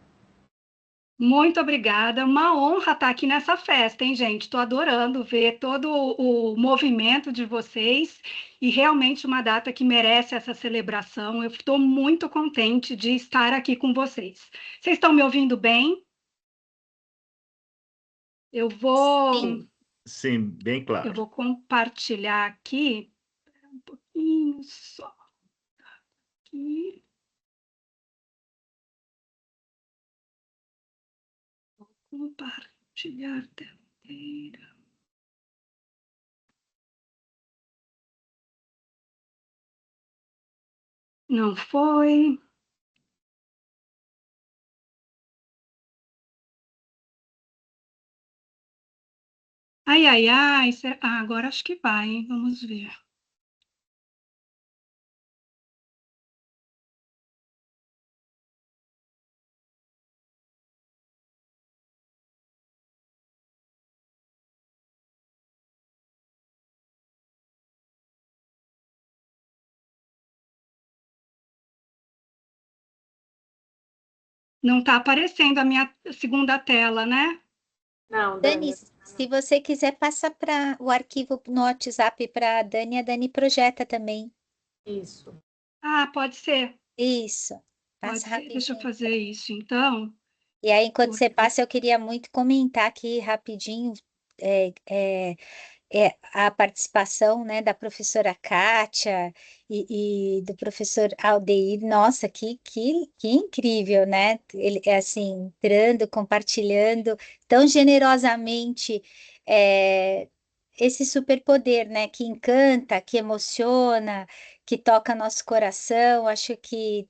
Muito obrigada, uma honra estar aqui nessa festa, hein, gente? Estou adorando ver todo o movimento de vocês e realmente uma data que merece essa celebração. Eu estou muito contente de estar aqui com vocês. Vocês estão me ouvindo bem? Eu vou... Sim, bem claro. Eu vou compartilhar aqui um pouquinho só. Aqui. Vou compartilhar a tela inteira. Não foi. Ai, ai, ai. Agora acho que vai, hein? Vamos ver. Não está aparecendo a minha segunda tela, né? Não, Dani, se você quiser, passa para o arquivo no WhatsApp para a Dani projeta também. Isso. Ah, pode ser. Isso. Pode Passa ser. Deixa eu rapidinho. fazer isso, então. E aí, enquanto você passa, eu queria muito comentar aqui rapidinho a participação, né, da professora Kátia e do professor Aldeir. Nossa, que incrível, né? Ele é assim, entrando, compartilhando tão generosamente esse superpoder, né, que encanta, que emociona, que toca nosso coração. Acho que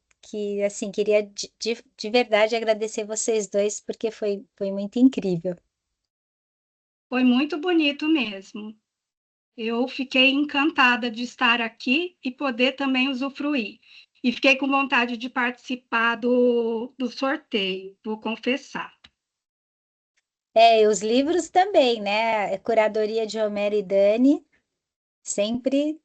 assim, queria de verdade agradecer vocês dois, porque foi muito incrível. Foi muito bonito mesmo. Eu fiquei encantada de estar aqui e poder também usufruir. E fiquei com vontade de participar do sorteio, vou confessar. E os livros também, né? Curadoria de Homero e Dani, sempre.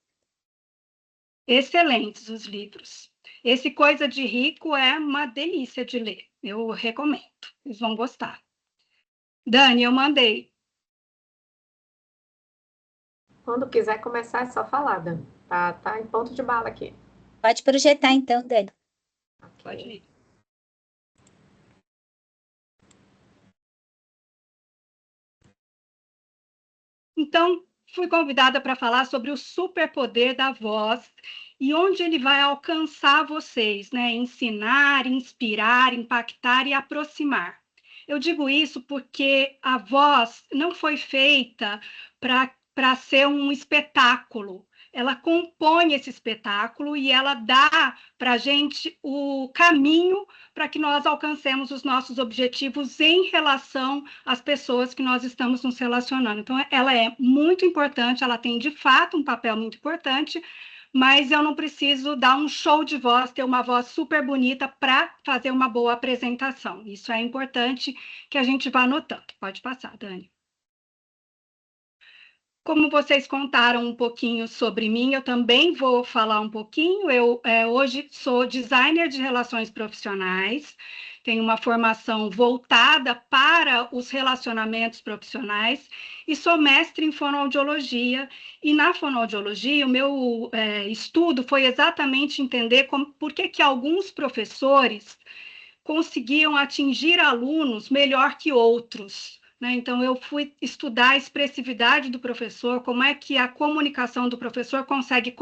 Excelentes os livros. Esse Coisa de Rico é uma delícia de ler. Eu recomendo. Eles vão gostar. Dani, eu mandei. Quando quiser começar, é só falar, Dani. Tá em ponto de bala aqui. Pode projetar então, Dani. Pode ir. Então, fui convidada para falar sobre o superpoder da voz e onde ele vai alcançar vocês, né? Ensinar, inspirar, impactar e aproximar. Eu digo isso porque a voz não foi feita para ser um espetáculo. Ela compõe esse espetáculo e ela dá para a gente o caminho para que nós alcancemos os nossos objetivos em relação às pessoas que nós estamos nos relacionando. Então, ela é muito importante, ela tem, de fato, um papel muito importante, mas eu não preciso dar um show de voz, ter uma voz super bonita para fazer uma boa apresentação. Isso é importante que a gente vá anotando. Pode passar, Dani. Como vocês contaram um pouquinho sobre mim, eu também vou falar um pouquinho. Eu hoje sou designer de relações profissionais, tenho uma formação voltada para os relacionamentos profissionais e sou mestre em fonoaudiologia. E na fonoaudiologia, o meu estudo foi exatamente entender por que alguns professores conseguiam atingir alunos melhor que outros. Então, eu fui estudar a expressividade do professor, como é que a comunicação do professor consegue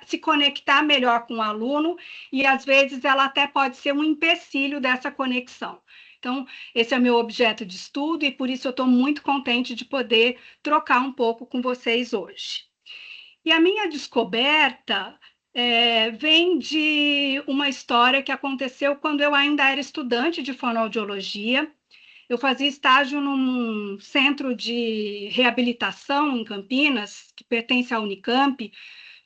se conectar melhor com o aluno, e às vezes ela até pode ser um empecilho dessa conexão. Então, esse é o meu objeto de estudo, e por isso eu estou muito contente de poder trocar um pouco com vocês hoje. E a minha descoberta vem de uma história que aconteceu quando eu ainda era estudante de fonoaudiologia. Eu fazia estágio num centro de reabilitação em Campinas, que pertence à Unicamp,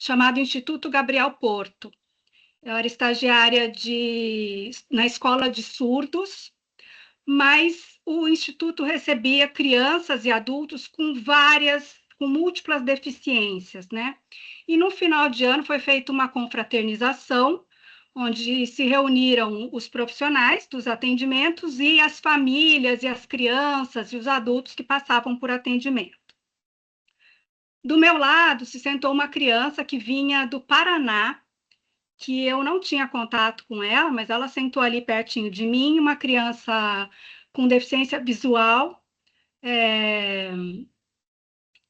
chamado Instituto Gabriel Porto. Eu era estagiária na escola de surdos, mas o Instituto recebia crianças e adultos com múltiplas deficiências, né? E no final de ano foi feita uma confraternização, onde se reuniram os profissionais dos atendimentos e as famílias e as crianças e os adultos que passavam por atendimento. Do meu lado se sentou uma criança que vinha do Paraná, que eu não tinha contato com ela, mas ela sentou ali pertinho de mim, uma criança com deficiência visual,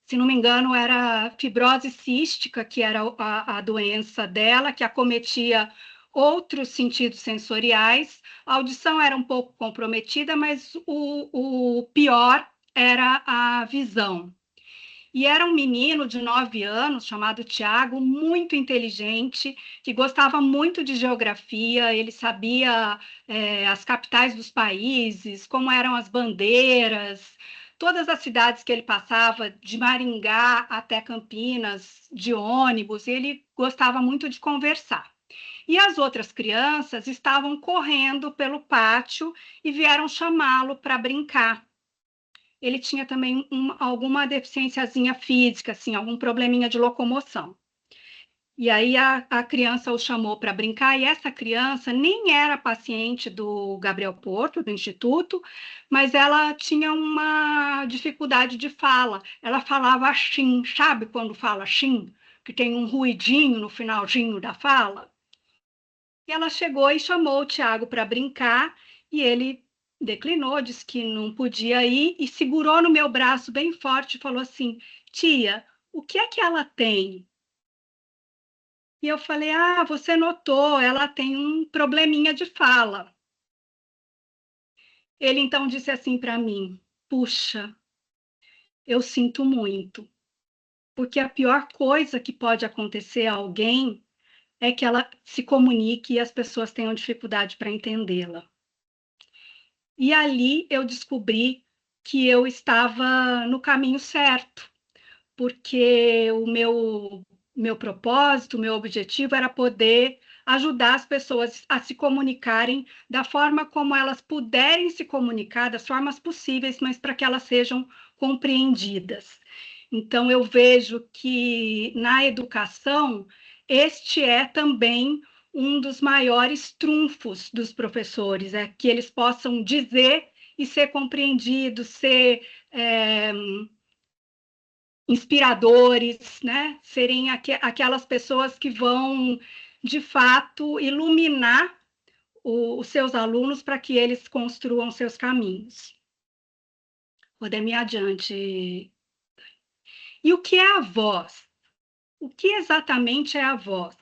se não me engano, era fibrose cística, que era a doença dela, que acometia outros sentidos sensoriais. A audição era um pouco comprometida, mas o pior era a visão. E era um menino de 9 anos, chamado Tiago, muito inteligente, que gostava muito de geografia, ele sabia as capitais dos países, como eram as bandeiras, todas as cidades que ele passava, de Maringá até Campinas, de ônibus, e ele gostava muito de conversar. E as outras crianças estavam correndo pelo pátio e vieram chamá-lo para brincar. Ele tinha também alguma deficiênciazinha física, assim, algum probleminha de locomoção. E aí a criança o chamou para brincar, e essa criança nem era paciente do Gabriel Porto, do Instituto, mas ela tinha uma dificuldade de fala. Ela falava xin, sabe quando fala xin? Que tem um ruidinho no finalzinho da fala? E ela chegou e chamou o Tiago para brincar, e ele declinou, disse que não podia ir, e segurou no meu braço bem forte e falou assim: tia, o que é que ela tem? E eu falei: você notou, ela tem um probleminha de fala. Ele então disse assim para mim: puxa, eu sinto muito, porque a pior coisa que pode acontecer a alguém é que ela se comunique e as pessoas tenham dificuldade para entendê-la. E ali eu descobri que eu estava no caminho certo, porque o meu propósito, o meu objetivo era poder ajudar as pessoas a se comunicarem da forma como elas puderem se comunicar, das formas possíveis, mas para que elas sejam compreendidas. Então, eu vejo que na educação, este é também um dos maiores trunfos dos professores, é que eles possam dizer e ser compreendidos, ser inspiradores, né? Serem aquelas pessoas que vão, de fato, iluminar os seus alunos para que eles construam seus caminhos. Vou dar-me adiante. E o que é a voz? O que exatamente é a voz?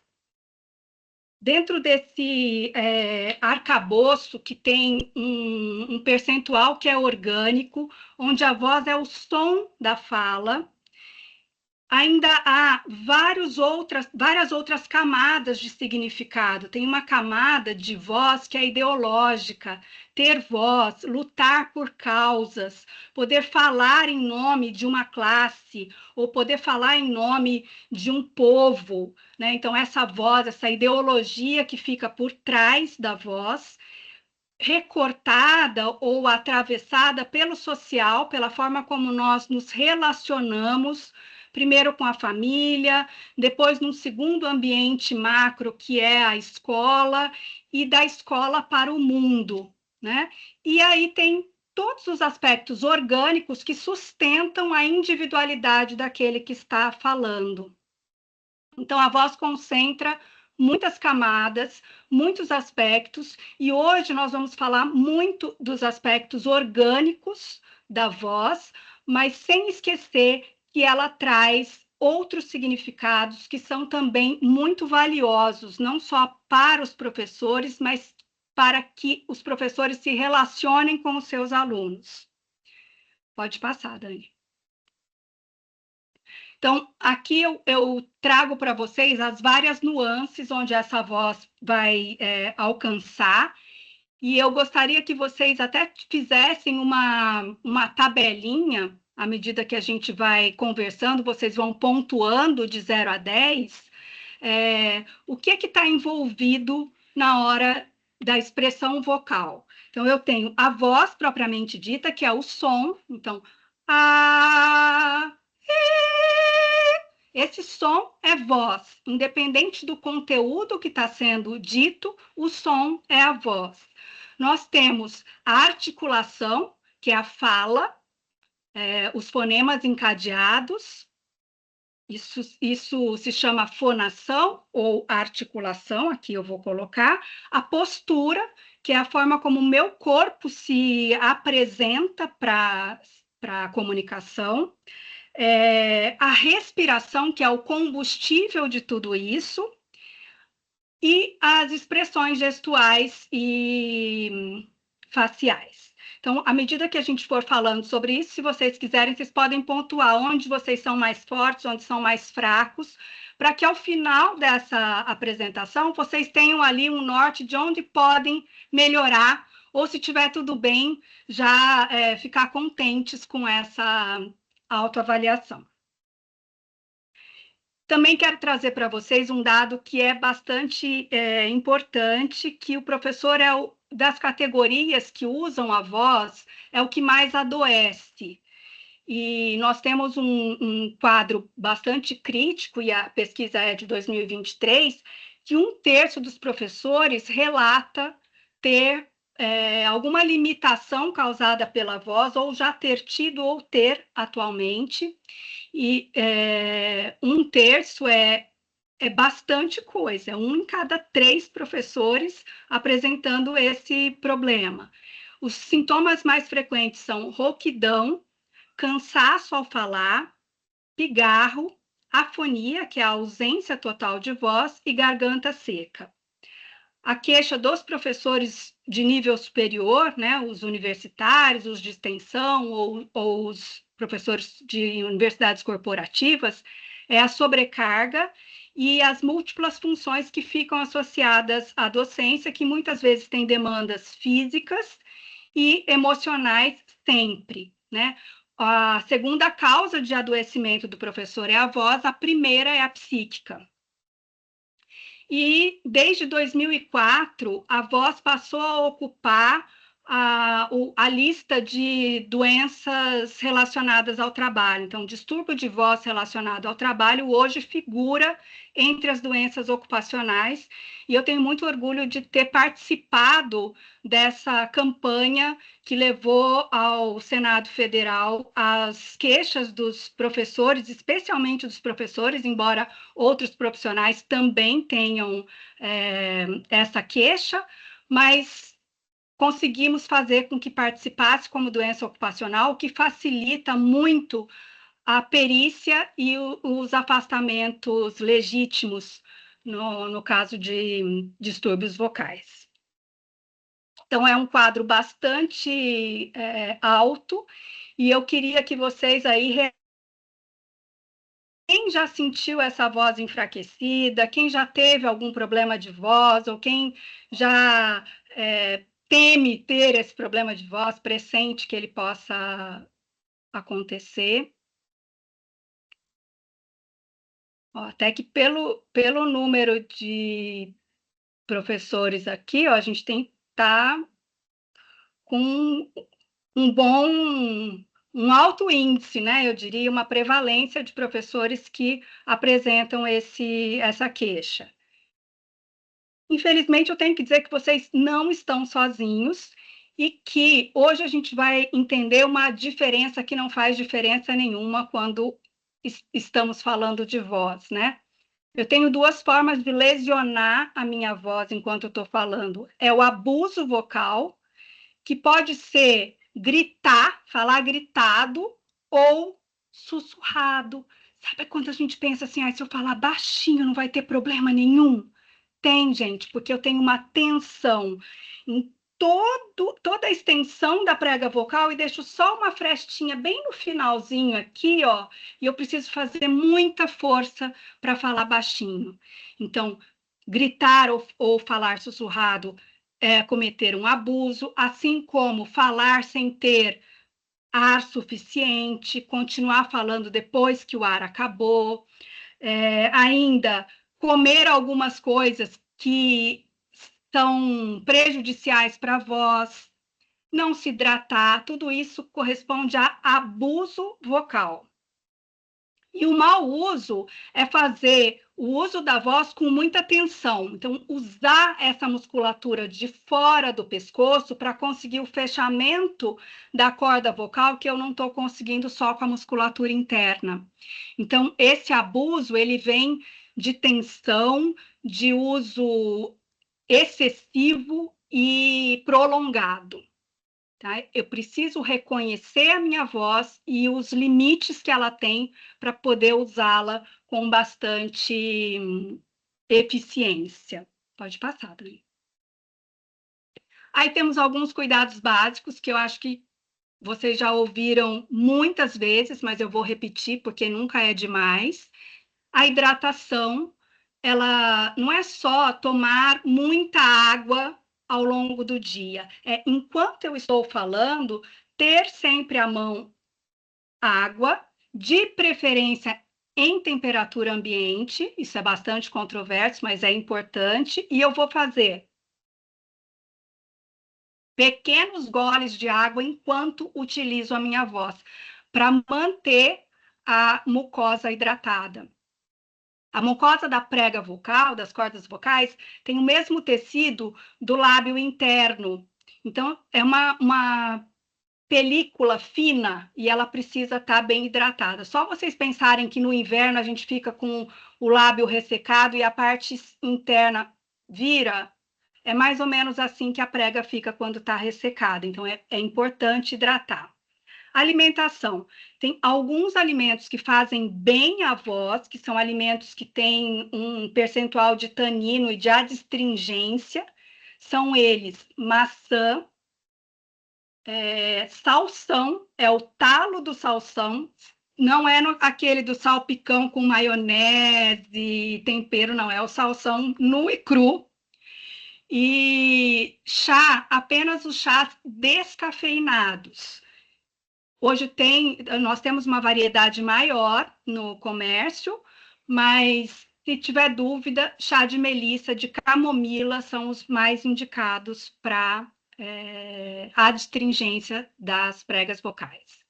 Dentro desse arcabouço que tem um percentual que é orgânico, onde a voz é o som da fala, ainda há várias outras camadas de significado. Tem uma camada de voz que é ideológica, ter voz, lutar por causas, poder falar em nome de uma classe, ou poder falar em nome de um povo, né? Então, essa voz, essa ideologia que fica por trás da voz, recortada ou atravessada pelo social, pela forma como nós nos relacionamos, primeiro com a família, depois num segundo ambiente macro, que é a escola, e da escola para o mundo, né? E aí tem todos os aspectos orgânicos que sustentam a individualidade daquele que está falando. Então, a voz concentra muitas camadas, muitos aspectos, e hoje nós vamos falar muito dos aspectos orgânicos da voz, mas sem esquecer que ela traz outros significados que são também muito valiosos, não só para os professores, mas para que os professores se relacionem com os seus alunos. Pode passar, Dani. Então, aqui eu trago para vocês as várias nuances onde essa voz vai alcançar, e eu gostaria que vocês até fizessem uma tabelinha, à medida que a gente vai conversando, vocês vão pontuando de 0 a 10, o que está envolvido na hora da expressão vocal. Então, eu tenho a voz propriamente dita, que é o som, então, esse som é voz, independente do conteúdo que está sendo dito, o som é a voz. Nós temos a articulação, que é a fala, os fonemas encadeados, isso se chama fonação ou articulação, aqui eu vou colocar, a postura, que é a forma como o meu corpo se apresenta para a comunicação, a respiração, que é o combustível de tudo isso, e as expressões gestuais e faciais. Então, à medida que a gente for falando sobre isso, se vocês quiserem, vocês podem pontuar onde vocês são mais fortes, onde são mais fracos, para que ao final dessa apresentação, vocês tenham ali um norte de onde podem melhorar, ou se tiver tudo bem, já ficar contentes com essa autoavaliação. Também quero trazer para vocês um dado que é bastante importante, que o professor das categorias que usam a voz, é o que mais adoece. E nós temos um quadro bastante crítico, e a pesquisa é de 2023, que 1/3 dos professores relata ter alguma limitação causada pela voz, ou já ter tido ou ter atualmente, e 1/3 é bastante coisa, 1 em cada 3 professores apresentando esse problema. Os sintomas mais frequentes são rouquidão, cansaço ao falar, pigarro, afonia, que é a ausência total de voz, e garganta seca. A queixa dos professores de nível superior, né, os universitários, os de extensão ou os professores de universidades corporativas, é a sobrecarga e as múltiplas funções que ficam associadas à docência, que muitas vezes têm demandas físicas e emocionais sempre, né? A segunda causa de adoecimento do professor é a voz, a primeira é a psíquica. E desde 2004, a voz passou a ocupar a lista de doenças relacionadas ao trabalho. Então, distúrbio de voz relacionado ao trabalho hoje figura entre as doenças ocupacionais, e eu tenho muito orgulho de ter participado dessa campanha que levou ao Senado Federal as queixas dos professores, especialmente dos professores, embora outros profissionais também tenham essa queixa, mas conseguimos fazer com que participasse como doença ocupacional, o que facilita muito a perícia e os afastamentos legítimos no caso de distúrbios vocais. Então, é um quadro bastante alto, e eu queria que vocês aí... Quem já sentiu essa voz enfraquecida, quem já teve algum problema de voz, ou quem já teme ter esse problema de voz, pressente que ele possa acontecer. Ó, até que pelo número de professores aqui, ó, a gente tem que estar com um alto índice, né? Eu diria uma prevalência de professores que apresentam essa queixa. Infelizmente, eu tenho que dizer que vocês não estão sozinhos e que hoje a gente vai entender uma diferença que não faz diferença nenhuma quando estamos falando de voz, né? Eu tenho duas formas de lesionar a minha voz enquanto eu estou falando. É o abuso vocal, que pode ser gritar, falar gritado, ou sussurrado. Sabe quando a gente pensa assim, se eu falar baixinho não vai ter problema nenhum? Tem, gente, porque eu tenho uma tensão em toda a extensão da prega vocal e deixo só uma frestinha bem no finalzinho aqui, ó, e eu preciso fazer muita força para falar baixinho. Então, gritar ou falar sussurrado é cometer um abuso, assim como falar sem ter ar suficiente, continuar falando depois que o ar acabou, ainda comer algumas coisas que são prejudiciais para a voz, não se hidratar, tudo isso corresponde a abuso vocal. E o mau uso é fazer o uso da voz com muita tensão. Então, usar essa musculatura de fora do pescoço para conseguir o fechamento da corda vocal, que eu não estou conseguindo só com a musculatura interna. Então, esse abuso, ele vem de tensão, de uso excessivo e prolongado. Tá? Eu preciso reconhecer a minha voz e os limites que ela tem para poder usá-la com bastante eficiência. Pode passar, Dani. Aí temos alguns cuidados básicos que eu acho que vocês já ouviram muitas vezes, mas eu vou repetir porque nunca é demais. A hidratação, ela não é só tomar muita água ao longo do dia. Enquanto eu estou falando, ter sempre à mão água, de preferência em temperatura ambiente, isso é bastante controverso, mas é importante, e eu vou fazer pequenos goles de água enquanto utilizo a minha voz, para manter a mucosa hidratada. A mucosa da prega vocal, das cordas vocais, tem o mesmo tecido do lábio interno. Então, é uma película fina e ela precisa estar bem hidratada. Só vocês pensarem que no inverno a gente fica com o lábio ressecado e a parte interna vira, é mais ou menos assim que a prega fica quando está ressecada. Então, é importante hidratar. Alimentação. Tem alguns alimentos que fazem bem à voz, que são alimentos que têm um percentual de tanino e de adstringência. São eles maçã, salsão, é o talo do salsão, não é aquele do salpicão com maionese, tempero, não, é o salsão nu e cru. E chá, apenas os chás descafeinados. Hoje nós temos uma variedade maior no comércio, mas se tiver dúvida, chá de melissa, de camomila são os mais indicados para a adstringência das pregas vocais.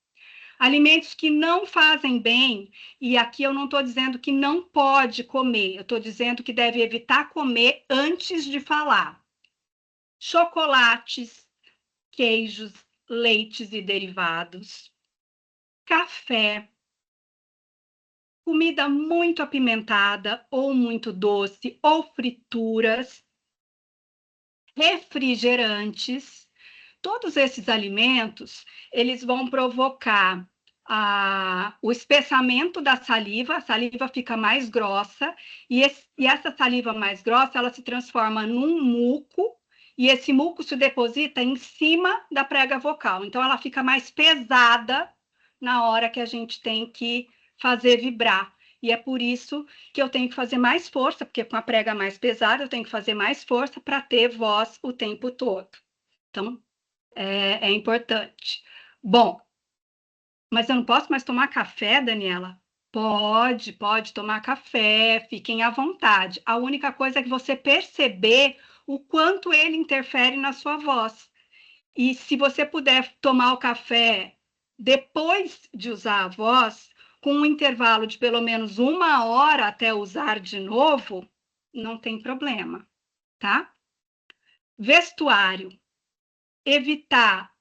Alimentos que não fazem bem, e aqui eu não estou dizendo que não pode comer, eu estou dizendo que deve evitar comer antes de falar. Chocolates, queijos, leites e derivados, café, comida muito apimentada ou muito doce, ou frituras, refrigerantes. Todos esses alimentos, eles vão provocar o espessamento da saliva, a saliva fica mais grossa, e essa saliva mais grossa, ela se transforma num muco, e esse muco se deposita em cima da prega vocal. Então, ela fica mais pesada na hora que a gente tem que fazer vibrar. E é por isso que eu tenho que fazer mais força, porque com a prega mais pesada, eu tenho que fazer mais força para ter voz o tempo todo. Então, é importante. Bom, mas eu não posso mais tomar café, Daniela? Pode tomar café, fiquem à vontade. A única coisa é que você perceber o quanto ele interfere na sua voz. E se você puder tomar o café depois de usar a voz, com um intervalo de pelo menos 1 hora até usar de novo, não tem problema, tá? Vestuário. Evitar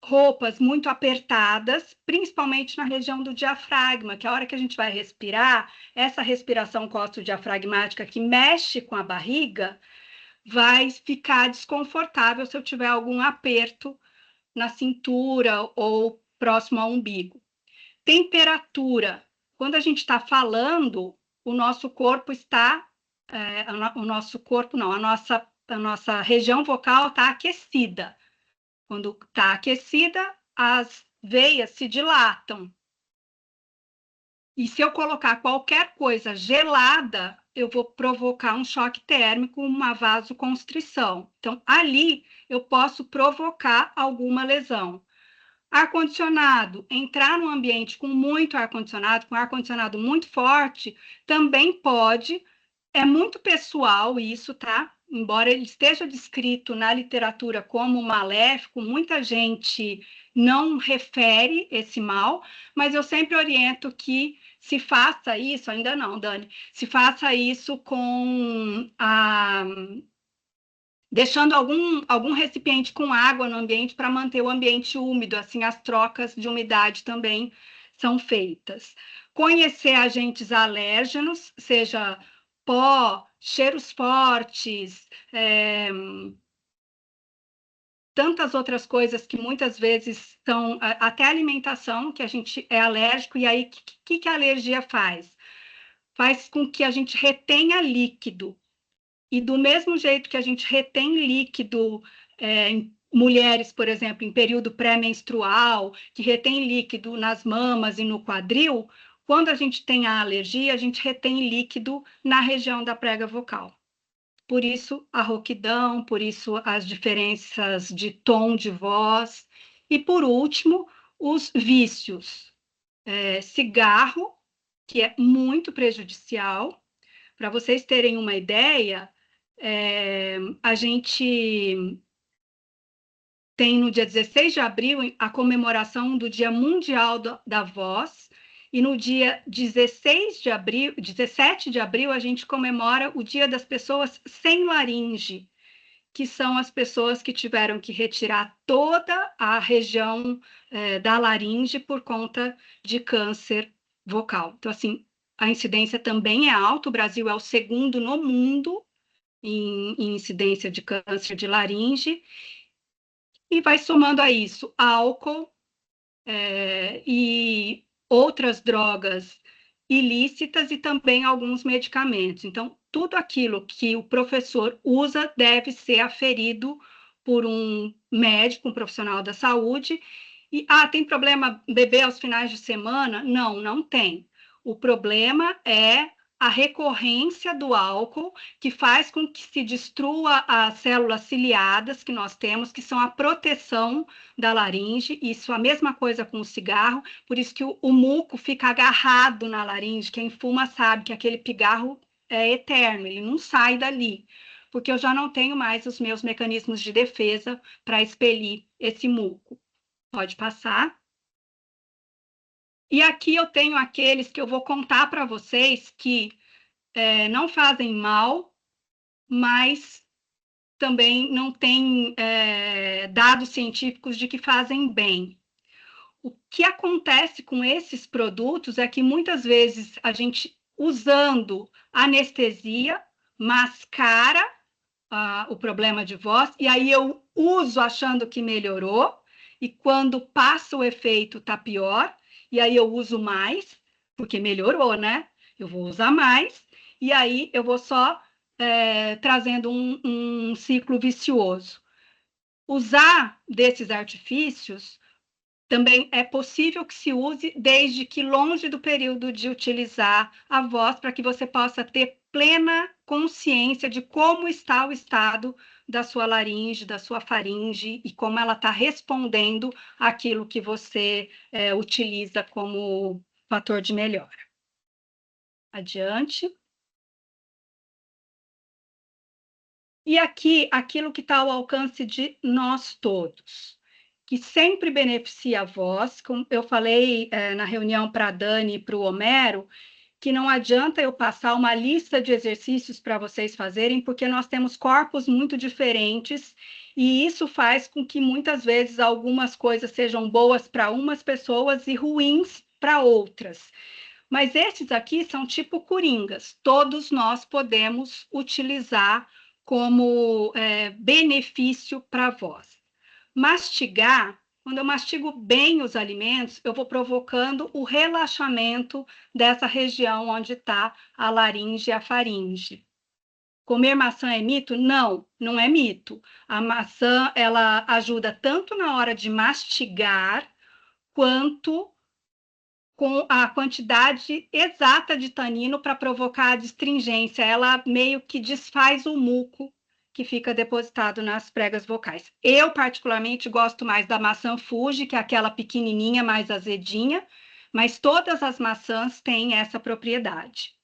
roupas muito apertadas, principalmente na região do diafragma, que a hora que a gente vai respirar, essa respiração costo-diafragmática que mexe com a barriga, vai ficar desconfortável se eu tiver algum aperto na cintura ou próximo ao umbigo. Temperatura. Quando a gente está falando, o nosso corpo está... o nosso corpo não, a nossa região vocal está aquecida. Quando está aquecida, as veias se dilatam. E se eu colocar qualquer coisa gelada, eu vou provocar um choque térmico, uma vasoconstrição. Então, ali eu posso provocar alguma lesão. Ar-condicionado, entrar num ambiente com muito ar-condicionado, com ar-condicionado muito forte, também pode, é muito pessoal isso, tá? Embora ele esteja descrito na literatura como maléfico, muita gente não refere esse mal, mas eu sempre oriento que se faça isso, ainda não, Dani, se faça isso com deixando algum recipiente com água no ambiente para manter o ambiente úmido, assim as trocas de umidade também são feitas. Conhecer agentes alérgenos, seja pó, cheiros fortes, tantas outras coisas que muitas vezes são, até alimentação, que a gente é alérgico, e aí o que a alergia faz? Faz com que a gente retenha líquido. E do mesmo jeito que a gente retém líquido em mulheres, por exemplo, em período pré-menstrual, que retém líquido nas mamas e no quadril, quando a gente tem a alergia, a gente retém líquido na região da prega vocal. Por isso a rouquidão, por isso as diferenças de tom de voz. E, por último, os vícios. Cigarro, que é muito prejudicial. Para vocês terem uma ideia, a gente tem no dia 16 de abril a comemoração do Dia Mundial da Voz, e no dia 17 de abril, a gente comemora o Dia das Pessoas Sem Laringe, que são as pessoas que tiveram que retirar toda a região da laringe por conta de câncer vocal. Então, assim, a incidência também é alta, o Brasil é o segundo no mundo em incidência de câncer de laringe, e vai somando a isso álcool e outras drogas ilícitas e também alguns medicamentos. Então, tudo aquilo que o professor usa deve ser aferido por um médico, um profissional da saúde. E, tem problema beber aos finais de semana? Não, não tem. O problema é a recorrência do álcool, que faz com que se destrua as células ciliadas que nós temos, que são a proteção da laringe. Isso, a mesma coisa com o cigarro, por isso que o muco fica agarrado na laringe. Quem fuma sabe que aquele pigarro é eterno, ele não sai dali, porque eu já não tenho mais os meus mecanismos de defesa para expelir esse muco. Pode passar. E aqui eu tenho aqueles que eu vou contar para vocês que não fazem mal, mas também não tem dados científicos de que fazem bem. O que acontece com esses produtos é que muitas vezes a gente, usando anestesia, mascara o problema de voz, e aí eu uso achando que melhorou, e quando passa o efeito está pior. e aí eu uso mais, porque melhorou, né? Eu vou usar mais, e aí eu vou só trazendo um ciclo vicioso. Usar desses artifícios também é possível que se use desde que longe do período de utilizar a voz, para que você possa ter plena consciência de como está o estado da sua laringe, da sua faringe, e como ela está respondendo àquilo que você utiliza como fator de melhora. Adiante. E aqui, aquilo que está ao alcance de nós todos, que sempre beneficia a voz. Como eu falei na reunião para a Dani e para o Homero, que não adianta eu passar uma lista de exercícios para vocês fazerem, porque nós temos corpos muito diferentes, e isso faz com que muitas vezes algumas coisas sejam boas para umas pessoas e ruins para outras. Mas esses aqui são tipo coringas, todos nós podemos utilizar como benefício para a voz. Mastigar, quando eu mastigo bem os alimentos, eu vou provocando o relaxamento dessa região onde está a laringe e a faringe. Comer maçã é mito? Não, não é mito. A maçã, ela ajuda tanto na hora de mastigar, quanto com a quantidade exata de tanino para provocar a distringência. Ela meio que desfaz o muco que fica depositado nas pregas vocais. Eu, particularmente, gosto mais da maçã Fuji, que é aquela pequenininha, mais azedinha, mas todas as maçãs têm essa propriedade.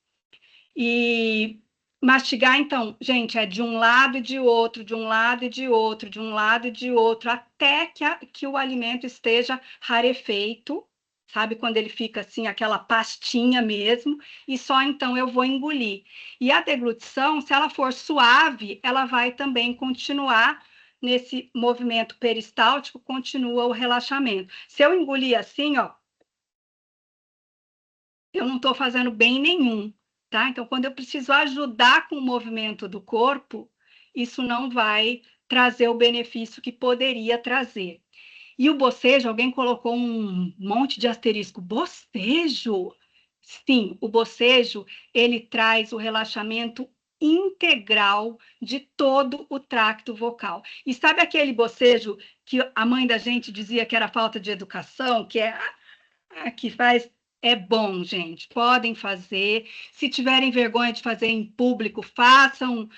E mastigar, então, gente, é de um lado e de outro, de um lado e de outro, de um lado e de outro, até que o alimento esteja rarefeito, sabe? Quando ele fica assim, aquela pastinha mesmo, e só então eu vou engolir. E a deglutição, se ela for suave, ela vai também continuar nesse movimento peristáltico, continua o relaxamento. Se eu engolir assim, ó, eu não estou fazendo bem nenhum, tá? Então, quando eu preciso ajudar com o movimento do corpo, isso não vai trazer o benefício que poderia trazer. E o bocejo, alguém colocou um monte de asterisco. Bocejo? Sim, o bocejo, ele traz o relaxamento integral de todo o tracto vocal. E sabe aquele bocejo que a mãe da gente dizia que era falta de educação, que que faz... É bom, gente, podem fazer. Se tiverem vergonha de fazer em público, façam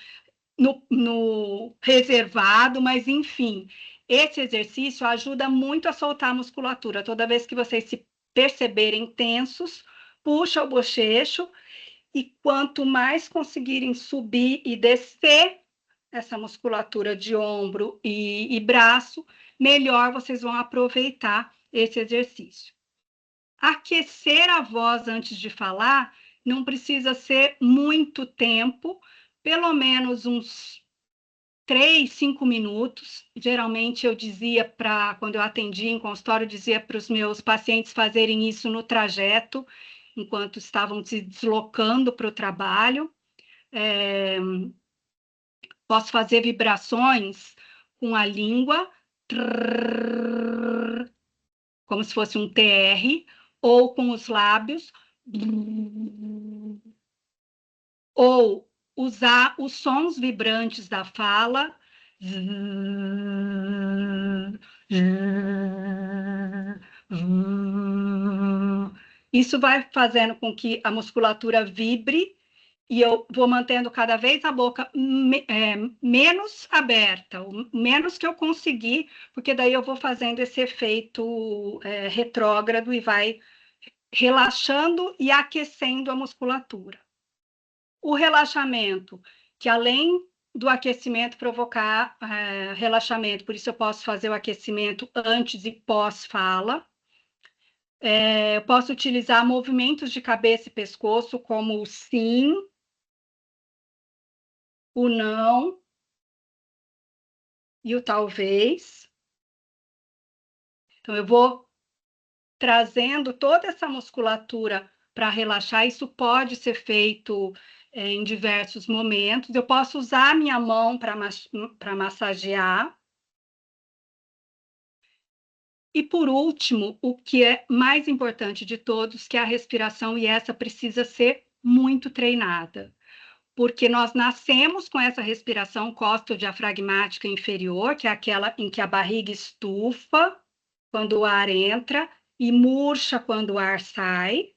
no reservado, mas enfim, esse exercício ajuda muito a soltar a musculatura. Toda vez que vocês se perceberem tensos, puxa o bochecho, e quanto mais conseguirem subir e descer essa musculatura de ombro e braço, melhor vocês vão aproveitar esse exercício. Aquecer a voz antes de falar não precisa ser muito tempo, pelo menos uns 3, 5 minutos. Geralmente eu dizia quando eu atendia em consultório, eu dizia para os meus pacientes fazerem isso no trajeto, enquanto estavam se deslocando para o trabalho. Posso fazer vibrações com a língua, como se fosse um TR, ou com os lábios, ou usar os sons vibrantes da fala. Isso vai fazendo com que a musculatura vibre, e eu vou mantendo cada vez a boca menos aberta, o menos que eu conseguir, porque daí eu vou fazendo esse efeito retrógrado e vai relaxando e aquecendo a musculatura. O relaxamento, que além do aquecimento provocar relaxamento, por isso eu posso fazer o aquecimento antes e pós-fala. Eu posso utilizar movimentos de cabeça e pescoço, como o sim, o não e o talvez. Então, eu vou trazendo toda essa musculatura para relaxar. Isso pode ser feito em diversos momentos. Eu posso usar a minha mão para massagear. E, por último, o que é mais importante de todos, que é a respiração, e essa precisa ser muito treinada, porque nós nascemos com essa respiração costodiafragmática inferior, que é aquela em que a barriga estufa quando o ar entra e murcha quando o ar sai.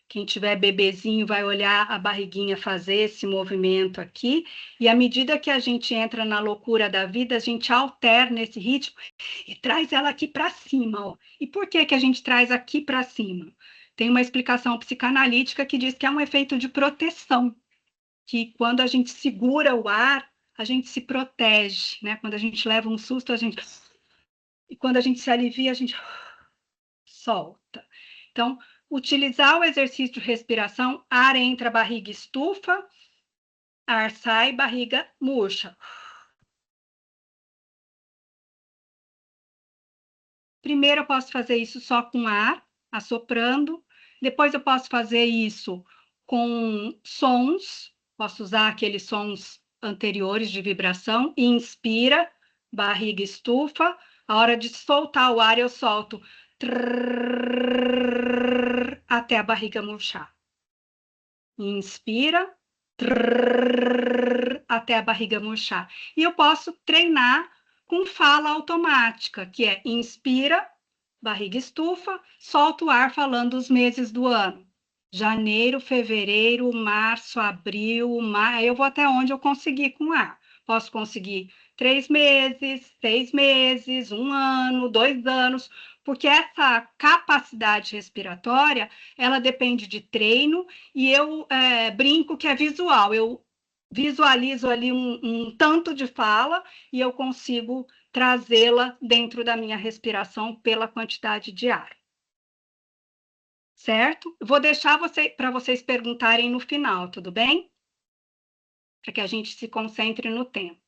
Quem tiver bebezinho vai olhar a barriguinha fazer esse movimento aqui, e à medida que a gente entra na loucura da vida, a gente alterna esse ritmo e traz ela aqui para cima, ó. E por que que a gente traz aqui para cima? Tem uma explicação psicanalítica que diz que é um efeito de proteção, que quando a gente segura o ar, a gente se protege, né? Quando a gente leva um susto, a gente... E quando a gente se alivia, a gente solta. Então, utilizar o exercício de respiração, ar entra, barriga estufa, ar sai, barriga murcha. Primeiro eu posso fazer isso só com ar, assoprando. Depois eu posso fazer isso com sons, posso usar aqueles sons anteriores de vibração. Inspira, barriga estufa. A hora de soltar o ar, eu solto até a barriga murchar. Inspira até a barriga murchar. E eu posso treinar com fala automática, que é inspira, barriga estufa, solta o ar falando os meses do ano. Janeiro, fevereiro, março, abril, maio, eu vou até onde eu conseguir com ar. Posso conseguir 3 meses, 6 meses, 1 ano, 2 anos, porque essa capacidade respiratória, ela depende de treino, e eu brinco que é visual. Eu visualizo ali um tanto de fala e eu consigo trazê-la dentro da minha respiração pela quantidade de ar. Certo? Vou deixar para vocês perguntarem no final, tudo bem? Para que a gente se concentre no tempo.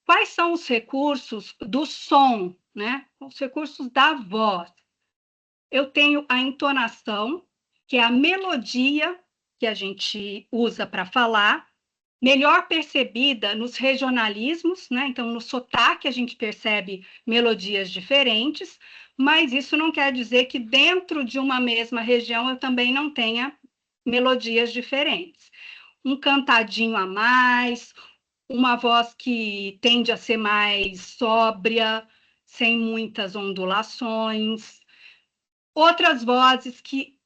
Quais são os recursos do som, né? Os recursos da voz. Eu tenho a entonação, que é a melodia que a gente usa para falar, melhor percebida nos regionalismos, né? Então, no sotaque a gente percebe melodias diferentes, mas isso não quer dizer que dentro de uma mesma região eu também não tenha melodias diferentes. Um cantadinho a mais, uma voz que tende a ser mais sóbria, sem muitas ondulações. Outras vozes que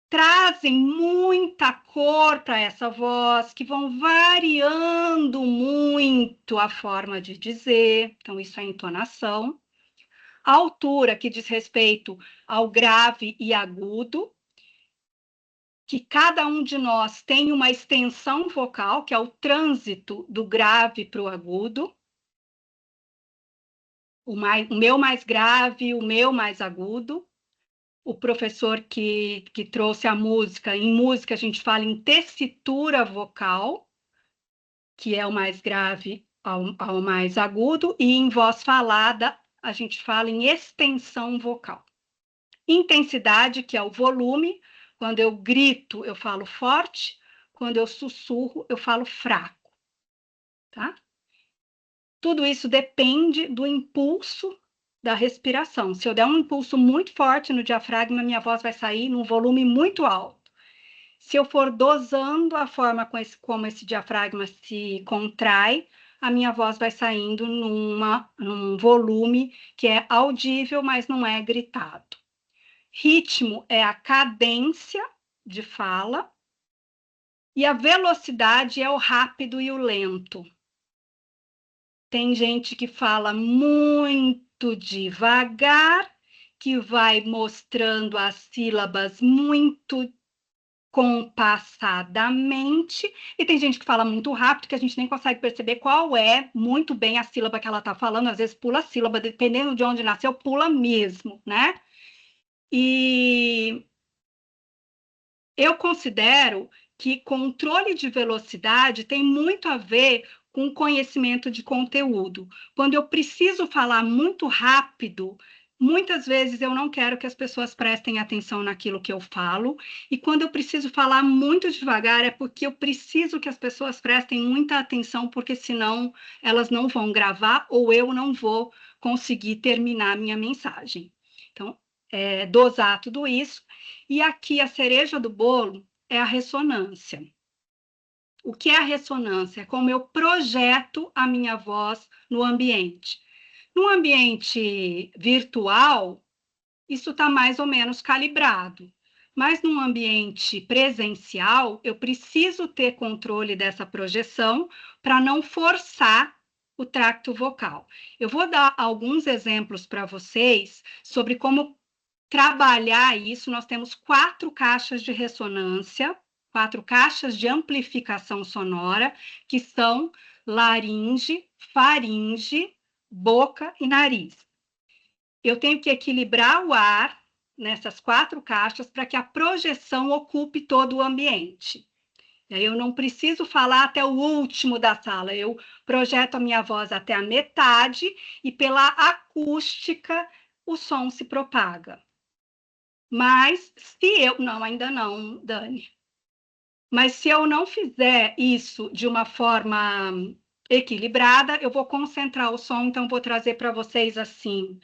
trazem muita cor para essa voz, que vão variando muito a forma de dizer. Então, isso é entonação. A altura, que diz respeito ao grave e agudo, que cada um de nós tem uma extensão vocal, que é o trânsito do grave para o agudo. O meu mais grave, o meu mais agudo. O professor que trouxe a música, em música a gente fala em tessitura vocal, que é o mais grave ao mais agudo, e em voz falada a gente fala em extensão vocal. Intensidade, que é o volume, quando eu grito eu falo forte, quando eu sussurro eu falo fraco, tá? Tudo isso depende do impulso da respiração. Se eu der um impulso muito forte no diafragma, minha voz vai sair num volume muito alto. Se eu for dosando a forma como esse diafragma se contrai, a minha voz vai saindo num volume que é audível, mas não é gritado. Ritmo é a cadência de fala, e a velocidade é o rápido e o lento. Tem gente que fala muito devagar, que vai mostrando as sílabas muito compassadamente, e tem gente que fala muito rápido, que a gente nem consegue perceber qual é muito bem a sílaba que ela está falando, às vezes pula a sílaba, dependendo de onde nasceu, pula mesmo, né? E eu considero que controle de velocidade tem muito a ver com conhecimento de conteúdo. Quando eu preciso falar muito rápido, Muitas vezes eu não quero que as pessoas prestem atenção naquilo que eu falo, e quando eu preciso falar muito devagar é porque eu preciso que as pessoas prestem muita atenção, porque senão elas não vão gravar ou eu não vou conseguir terminar a minha mensagem. Então, dosar tudo isso. E aqui a cereja do bolo é a ressonância. O que é a ressonância? É como eu projeto a minha voz no ambiente. No ambiente virtual, isso está mais ou menos calibrado. Mas num ambiente presencial, eu preciso ter controle dessa projeção para não forçar o tracto vocal. Eu vou dar alguns exemplos para vocês sobre como trabalhar isso. Nós temos 4 caixas de ressonância, 4 caixas de amplificação sonora, que são laringe, faringe, boca e nariz. Eu tenho que equilibrar o ar nessas 4 caixas para que a projeção ocupe todo o ambiente. E aí eu não preciso falar até o último da sala, eu projeto a minha voz até a metade e pela acústica o som se propaga. Mas se eu... Não, ainda não, Dani. Mas se eu não fizer isso de uma forma equilibrada, eu vou concentrar o som, então vou trazer para vocês assim.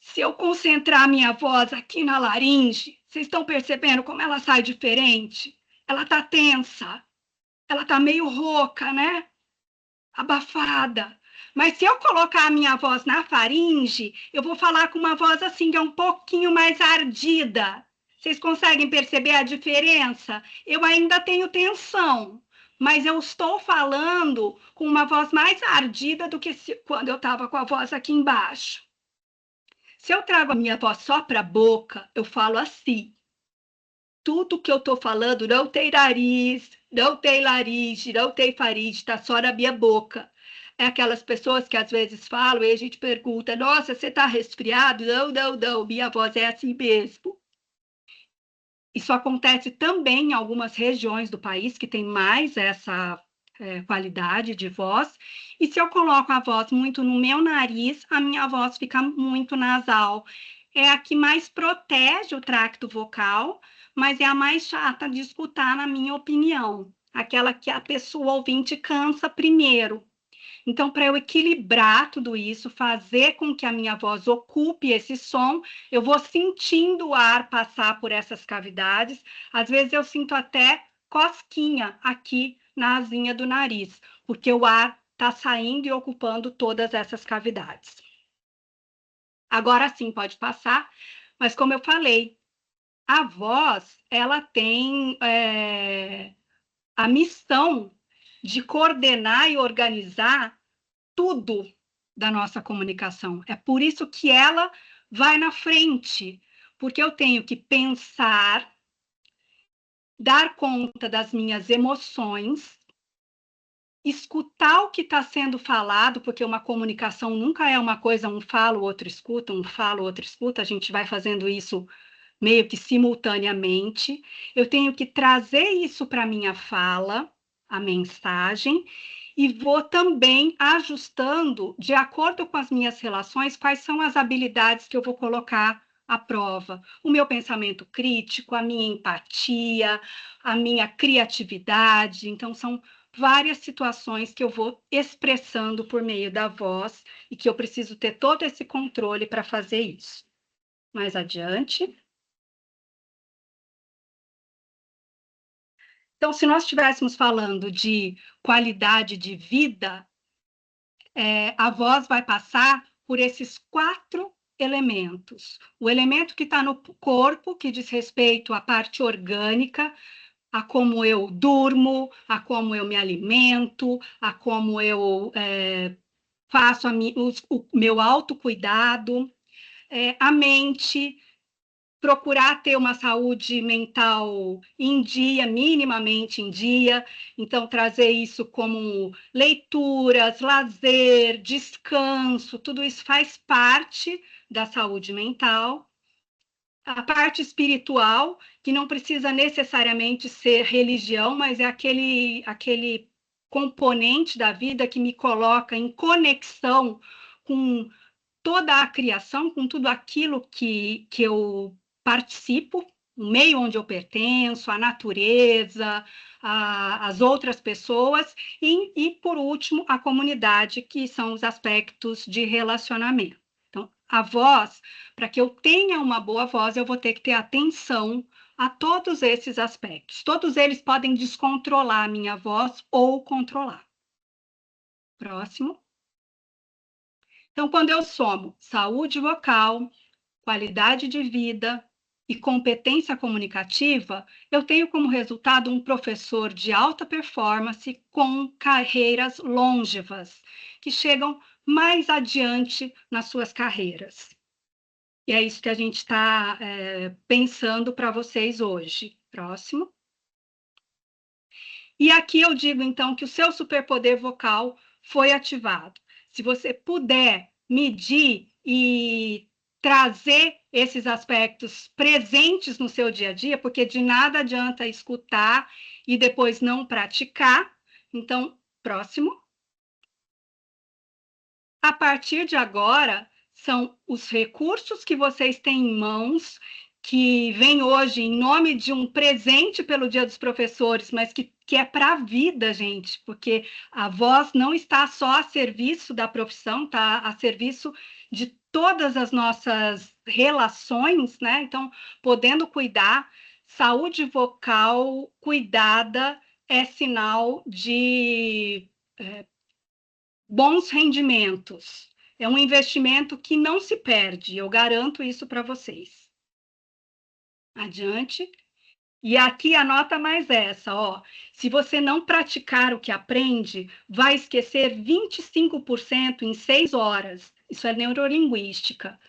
Se eu concentrar a minha voz aqui na laringe, vocês estão percebendo como ela sai diferente? Ela está tensa, ela está meio rouca, né? Abafada. Mas se eu colocar a minha voz na faringe, eu vou falar com uma voz assim, que é um pouquinho mais ardida. Vocês conseguem perceber a diferença? Eu ainda tenho tensão, mas eu estou falando com uma voz mais ardida do que quando eu estava com a voz aqui embaixo. Se eu trago a minha voz só para a boca, eu falo assim. Tudo que eu estou falando não tem nariz, não tem laringe, não tem faringe, está só na minha boca. É aquelas pessoas que às vezes falam e a gente pergunta, nossa, você está resfriado? Não, não, não, minha voz é assim mesmo. Isso acontece também em algumas regiões do país que tem mais essa qualidade de voz. E se eu coloco a voz muito no meu nariz, a minha voz fica muito nasal. É a que mais protege o tracto vocal, mas é a mais chata de escutar, na minha opinião. Aquela que a pessoa ouvinte cansa primeiro. Então, para eu equilibrar tudo isso, fazer com que a minha voz ocupe esse som, eu vou sentindo o ar passar por essas cavidades. Às vezes eu sinto até cosquinha aqui na asinha do nariz, porque o ar está saindo e ocupando todas essas cavidades. Agora sim, pode passar, mas como eu falei, a voz, ela tem a missão de coordenar e organizar tudo da nossa comunicação. É por isso que ela vai na frente, porque eu tenho que pensar, dar conta das minhas emoções, escutar o que está sendo falado, porque uma comunicação nunca é uma coisa, um fala, o outro escuta, um fala, o outro escuta, a gente vai fazendo isso meio que simultaneamente. Eu tenho que trazer isso para a minha fala, a mensagem, e vou também ajustando, de acordo com as minhas relações, quais são as habilidades que eu vou colocar à prova. O meu pensamento crítico, a minha empatia, a minha criatividade. Então, são várias situações que eu vou expressando por meio da voz e que eu preciso ter todo esse controle para fazer isso. Mais adiante. Então, se nós estivéssemos falando de qualidade de vida, a voz vai passar por esses 4 elementos. O elemento que está no corpo, que diz respeito à parte orgânica, a como eu durmo, a como eu me alimento, a como eu faço o meu autocuidado, a mente, procurar ter uma saúde mental em dia, minimamente em dia, então trazer isso como leituras, lazer, descanso, tudo isso faz parte da saúde mental. A parte espiritual, que não precisa necessariamente ser religião, mas é aquele componente da vida que me coloca em conexão com toda a criação, com tudo aquilo que eu participo, o meio onde eu pertenço, a natureza, as outras pessoas, e, por último, a comunidade, que são os aspectos de relacionamento. Então, a voz, para que eu tenha uma boa voz, eu vou ter que ter atenção a todos esses aspectos. Todos eles podem descontrolar a minha voz ou controlar. Próximo. Então, quando eu somo saúde vocal, qualidade de vida e competência comunicativa, eu tenho como resultado um professor de alta performance com carreiras longevas, que chegam mais adiante nas suas carreiras. E é isso que a gente está pensando para vocês hoje. Próximo. E aqui eu digo, então, que o seu superpoder vocal foi ativado. Se você puder medir e trazer esses aspectos presentes no seu dia a dia, porque de nada adianta escutar e depois não praticar. Então, próximo. A partir de agora, são os recursos que vocês têm em mãos, que vem hoje em nome de um presente pelo Dia dos Professores, mas que é para a vida, gente, porque a voz não está só a serviço da profissão, está a serviço de todas as nossas relações, né? Então, podendo cuidar, saúde vocal cuidada é sinal de bons rendimentos. É um investimento que não se perde, eu garanto isso para vocês. Adiante. E aqui a nota mais essa, ó. Se você não praticar o que aprende, vai esquecer 25% em 6 horas. Isso é neurolinguística.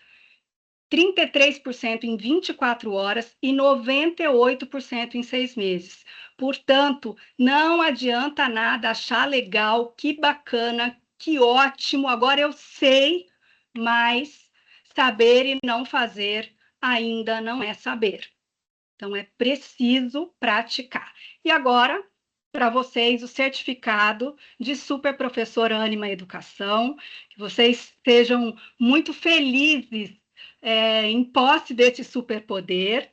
33% em 24 horas e 98% em 6 meses. Portanto, não adianta nada achar legal, que bacana, que ótimo, agora eu sei, mas saber e não fazer ainda não é saber. Então, é preciso praticar. E agora, para vocês, o certificado de super professora Ânima Educação, que vocês sejam muito felizes em posse desse superpoder,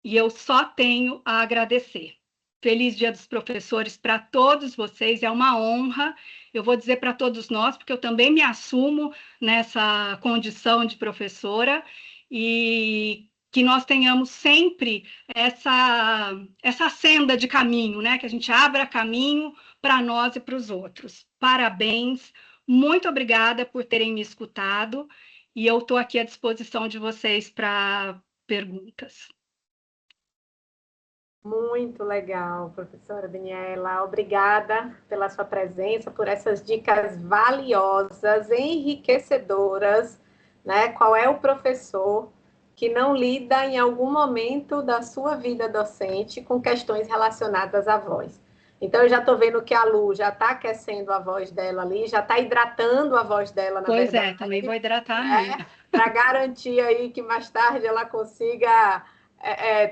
e eu só tenho a agradecer. Feliz Dia dos Professores para todos vocês, é uma honra, eu vou dizer para todos nós, porque eu também me assumo nessa condição de professora, e que nós tenhamos sempre essa senda de caminho, né? Que a gente abra caminho para nós e para os outros. Parabéns, muito obrigada por terem me escutado, e eu estou aqui à disposição de vocês para perguntas. Muito legal, professora Daniela. Obrigada pela sua presença, por essas dicas valiosas, enriquecedoras, né? Qual é o professor que não lida em algum momento da sua vida docente com questões relacionadas à voz? Então, eu já estou vendo que a Lu já está aquecendo a voz dela ali, já está hidratando a voz dela, na verdade. Pois é, também vou hidratar a minha. Para garantir aí que mais tarde ela consiga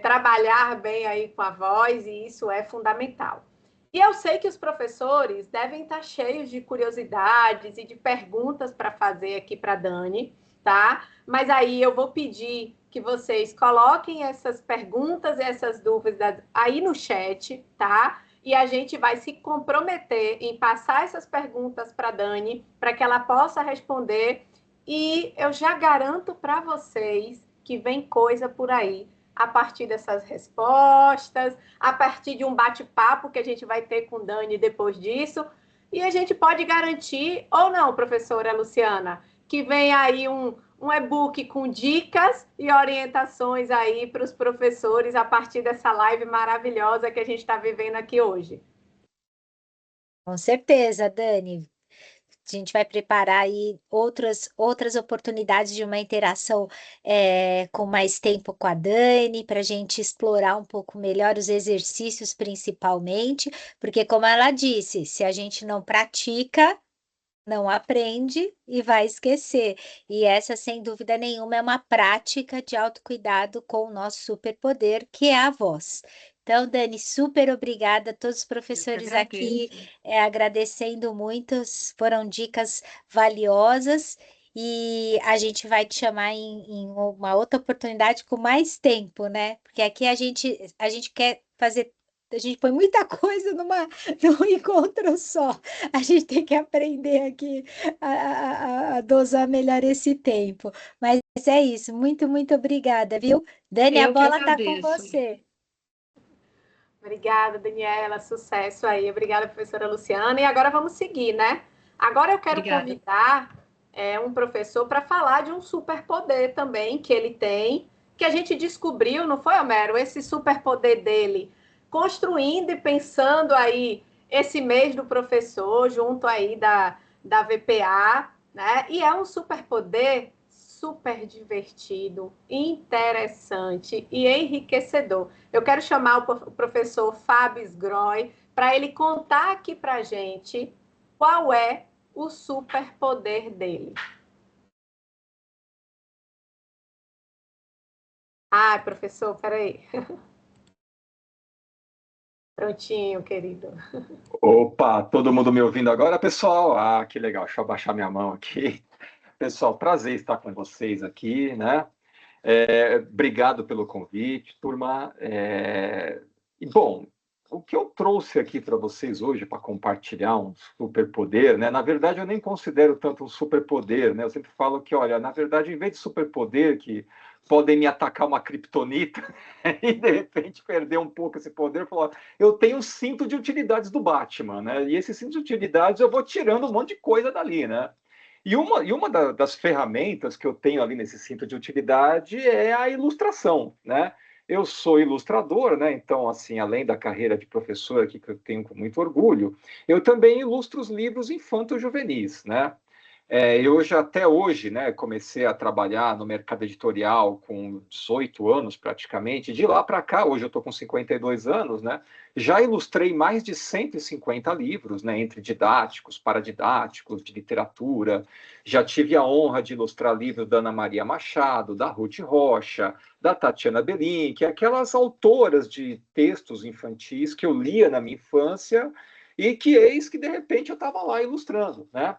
trabalhar bem aí com a voz, e isso é fundamental. E eu sei que os professores devem estar cheios de curiosidades e de perguntas para fazer aqui para a Dani, tá? Mas aí eu vou pedir que vocês coloquem essas perguntas e essas dúvidas aí no chat, tá? E a gente vai se comprometer em passar essas perguntas para a Dani, para que ela possa responder. E eu já garanto para vocês que vem coisa por aí, a partir dessas respostas, a partir de um bate-papo que a gente vai ter com Dani depois disso. E a gente pode garantir, ou não, professora Luciana, que vem aí um e-book com dicas e orientações aí para os professores a partir dessa live maravilhosa que a gente está vivendo aqui hoje. Com certeza, Dani. A gente vai preparar aí outras oportunidades de uma interação com mais tempo com a Dani, para a gente explorar um pouco melhor os exercícios, principalmente, porque, como ela disse, se a gente não pratica, não aprende e vai esquecer. E essa, sem dúvida nenhuma, é uma prática de autocuidado com o nosso superpoder, que é a voz. Então, Dani, super obrigada. Todos os Eu que professores aqui agradeço. agradecendo muito, foram dicas valiosas e a gente vai te chamar em uma outra oportunidade com mais tempo, né? Porque aqui a gente quer fazer, a gente põe muita coisa num encontro só. A gente tem que aprender aqui a dosar melhor esse tempo. Mas é isso, muito, muito obrigada, viu? Dani, a Eu que bola está com agradeço. você. Obrigada, Daniela. Sucesso aí. Obrigada, professora Luciana. E agora vamos seguir, né? Agora eu quero Obrigada. convidar um professor para falar de um superpoder também que ele tem, que a gente descobriu, não foi, Homero? Esse superpoder dele, construindo e pensando aí esse mês do professor, junto aí da VPA, né? E é um superpoder super divertido, interessante e enriquecedor. Eu quero chamar o professor Fábio Sgroy para ele contar aqui para a gente qual é o superpoder dele. Ai, professor, peraí. Prontinho, querido. Opa, todo mundo me ouvindo agora, pessoal? Ah, que legal, deixa eu abaixar minha mão aqui. Pessoal, prazer estar com vocês aqui, né? Obrigado pelo convite, turma. E, bom, o que eu trouxe aqui para vocês hoje para compartilhar um superpoder, né? Na verdade, eu nem considero tanto um superpoder, né? Eu sempre falo que, olha, na verdade, em vez de superpoder, que podem me atacar uma criptonita e, de repente, perder um pouco esse poder, falar, eu tenho um cinto de utilidades do Batman, né? E esse cinto de utilidades eu vou tirando um monte de coisa dali, né? E uma das ferramentas que eu tenho ali nesse cinto de utilidade é a ilustração, né? Eu sou ilustrador, né? Então, assim, além da carreira de professor aqui, que eu tenho com muito orgulho, eu também ilustro os livros infanto-juvenis, né? Eu já até hoje, né, comecei a trabalhar no mercado editorial com 18 anos praticamente. De lá para cá, hoje eu estou com 52 anos, né? Já ilustrei mais de 150 livros, né, entre didáticos, paradidáticos, de literatura. Já tive a honra de ilustrar livros da Ana Maria Machado, da Ruth Rocha, da Tatiana Belin, que é aquelas autoras de textos infantis que eu lia na minha infância e que eis que de repente eu estava lá ilustrando, né?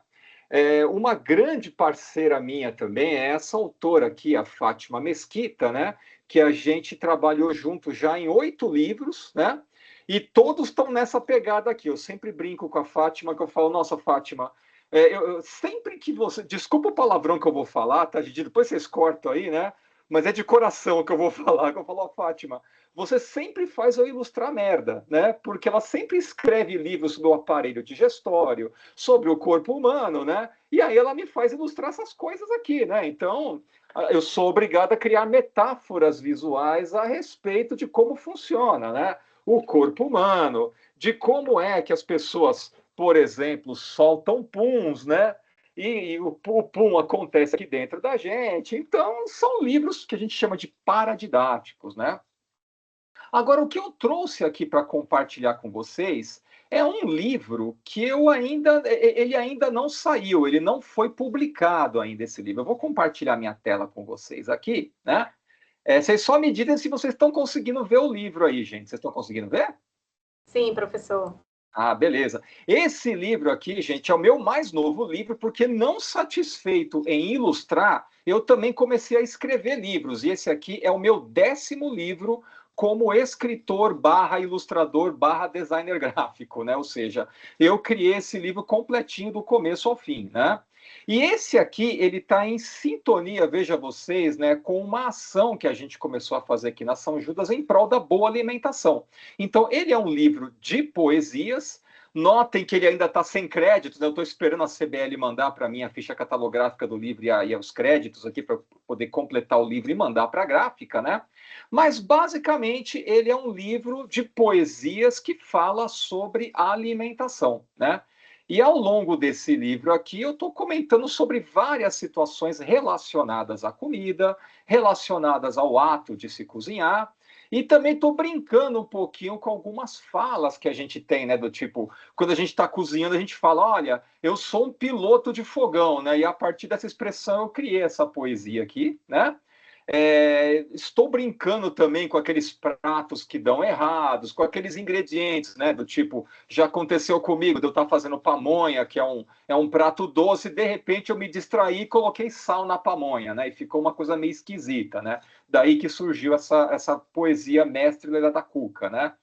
Uma grande parceira minha também é essa autora aqui, a Fátima Mesquita, né? Que a gente trabalhou junto já em 8 livros, né? E todos estão nessa pegada aqui. Eu sempre brinco com a Fátima, que eu falo, nossa, Fátima, sempre que você... Desculpa o palavrão que eu vou falar, tá, Gigi? Depois vocês cortam aí, né? Mas é de coração que eu vou falar, que eu falo, Fátima, você sempre faz eu ilustrar merda, né? Porque ela sempre escreve livros do aparelho digestório, sobre o corpo humano, né? E aí ela me faz ilustrar essas coisas aqui, né? Então, eu sou obrigado a criar metáforas visuais a respeito de como funciona, né? O corpo humano, de como é que as pessoas, por exemplo, soltam puns, né? E o pum acontece aqui dentro da gente. Então, são livros que a gente chama de paradidáticos, né? Agora, o que eu trouxe aqui para compartilhar com vocês é um livro que ele ainda não saiu, ele não foi publicado ainda, esse livro. Eu vou compartilhar minha tela com vocês aqui, né? Vocês só me digam se vocês estão conseguindo ver o livro aí, gente. Vocês estão conseguindo ver? Sim, professor. Ah, beleza. Esse livro aqui, gente, é o meu mais novo livro, porque não satisfeito em ilustrar, eu também comecei a escrever livros. E esse aqui é o meu 10º livro como escritor barra ilustrador barra designer gráfico, né? Ou seja, eu criei esse livro completinho do começo ao fim, né? E esse aqui, ele está em sintonia, veja vocês, né, com uma ação que a gente começou a fazer aqui na São Judas em prol da boa alimentação. Então, ele é um livro de poesias. Notem que ele ainda está sem créditos, né? Eu estou esperando a CBL mandar para mim a ficha catalográfica do livro e os créditos aqui para poder completar o livro e mandar para a gráfica, né? Mas, basicamente, ele é um livro de poesias que fala sobre a alimentação, né? E ao longo desse livro aqui, eu estou comentando sobre várias situações relacionadas à comida, relacionadas ao ato de se cozinhar, e também estou brincando um pouquinho com algumas falas que a gente tem, né? Do tipo, quando a gente está cozinhando, a gente fala, olha, eu sou um piloto de fogão, né? E a partir dessa expressão eu criei essa poesia aqui, né? Estou brincando também com aqueles pratos que dão errados, com aqueles ingredientes, né? Do tipo, já aconteceu comigo de eu estar fazendo pamonha, que é um prato doce, e de repente eu me distraí e coloquei sal na pamonha, né? E ficou uma coisa meio esquisita, né? Daí que surgiu essa poesia Mestre Lelé da Cuca, né?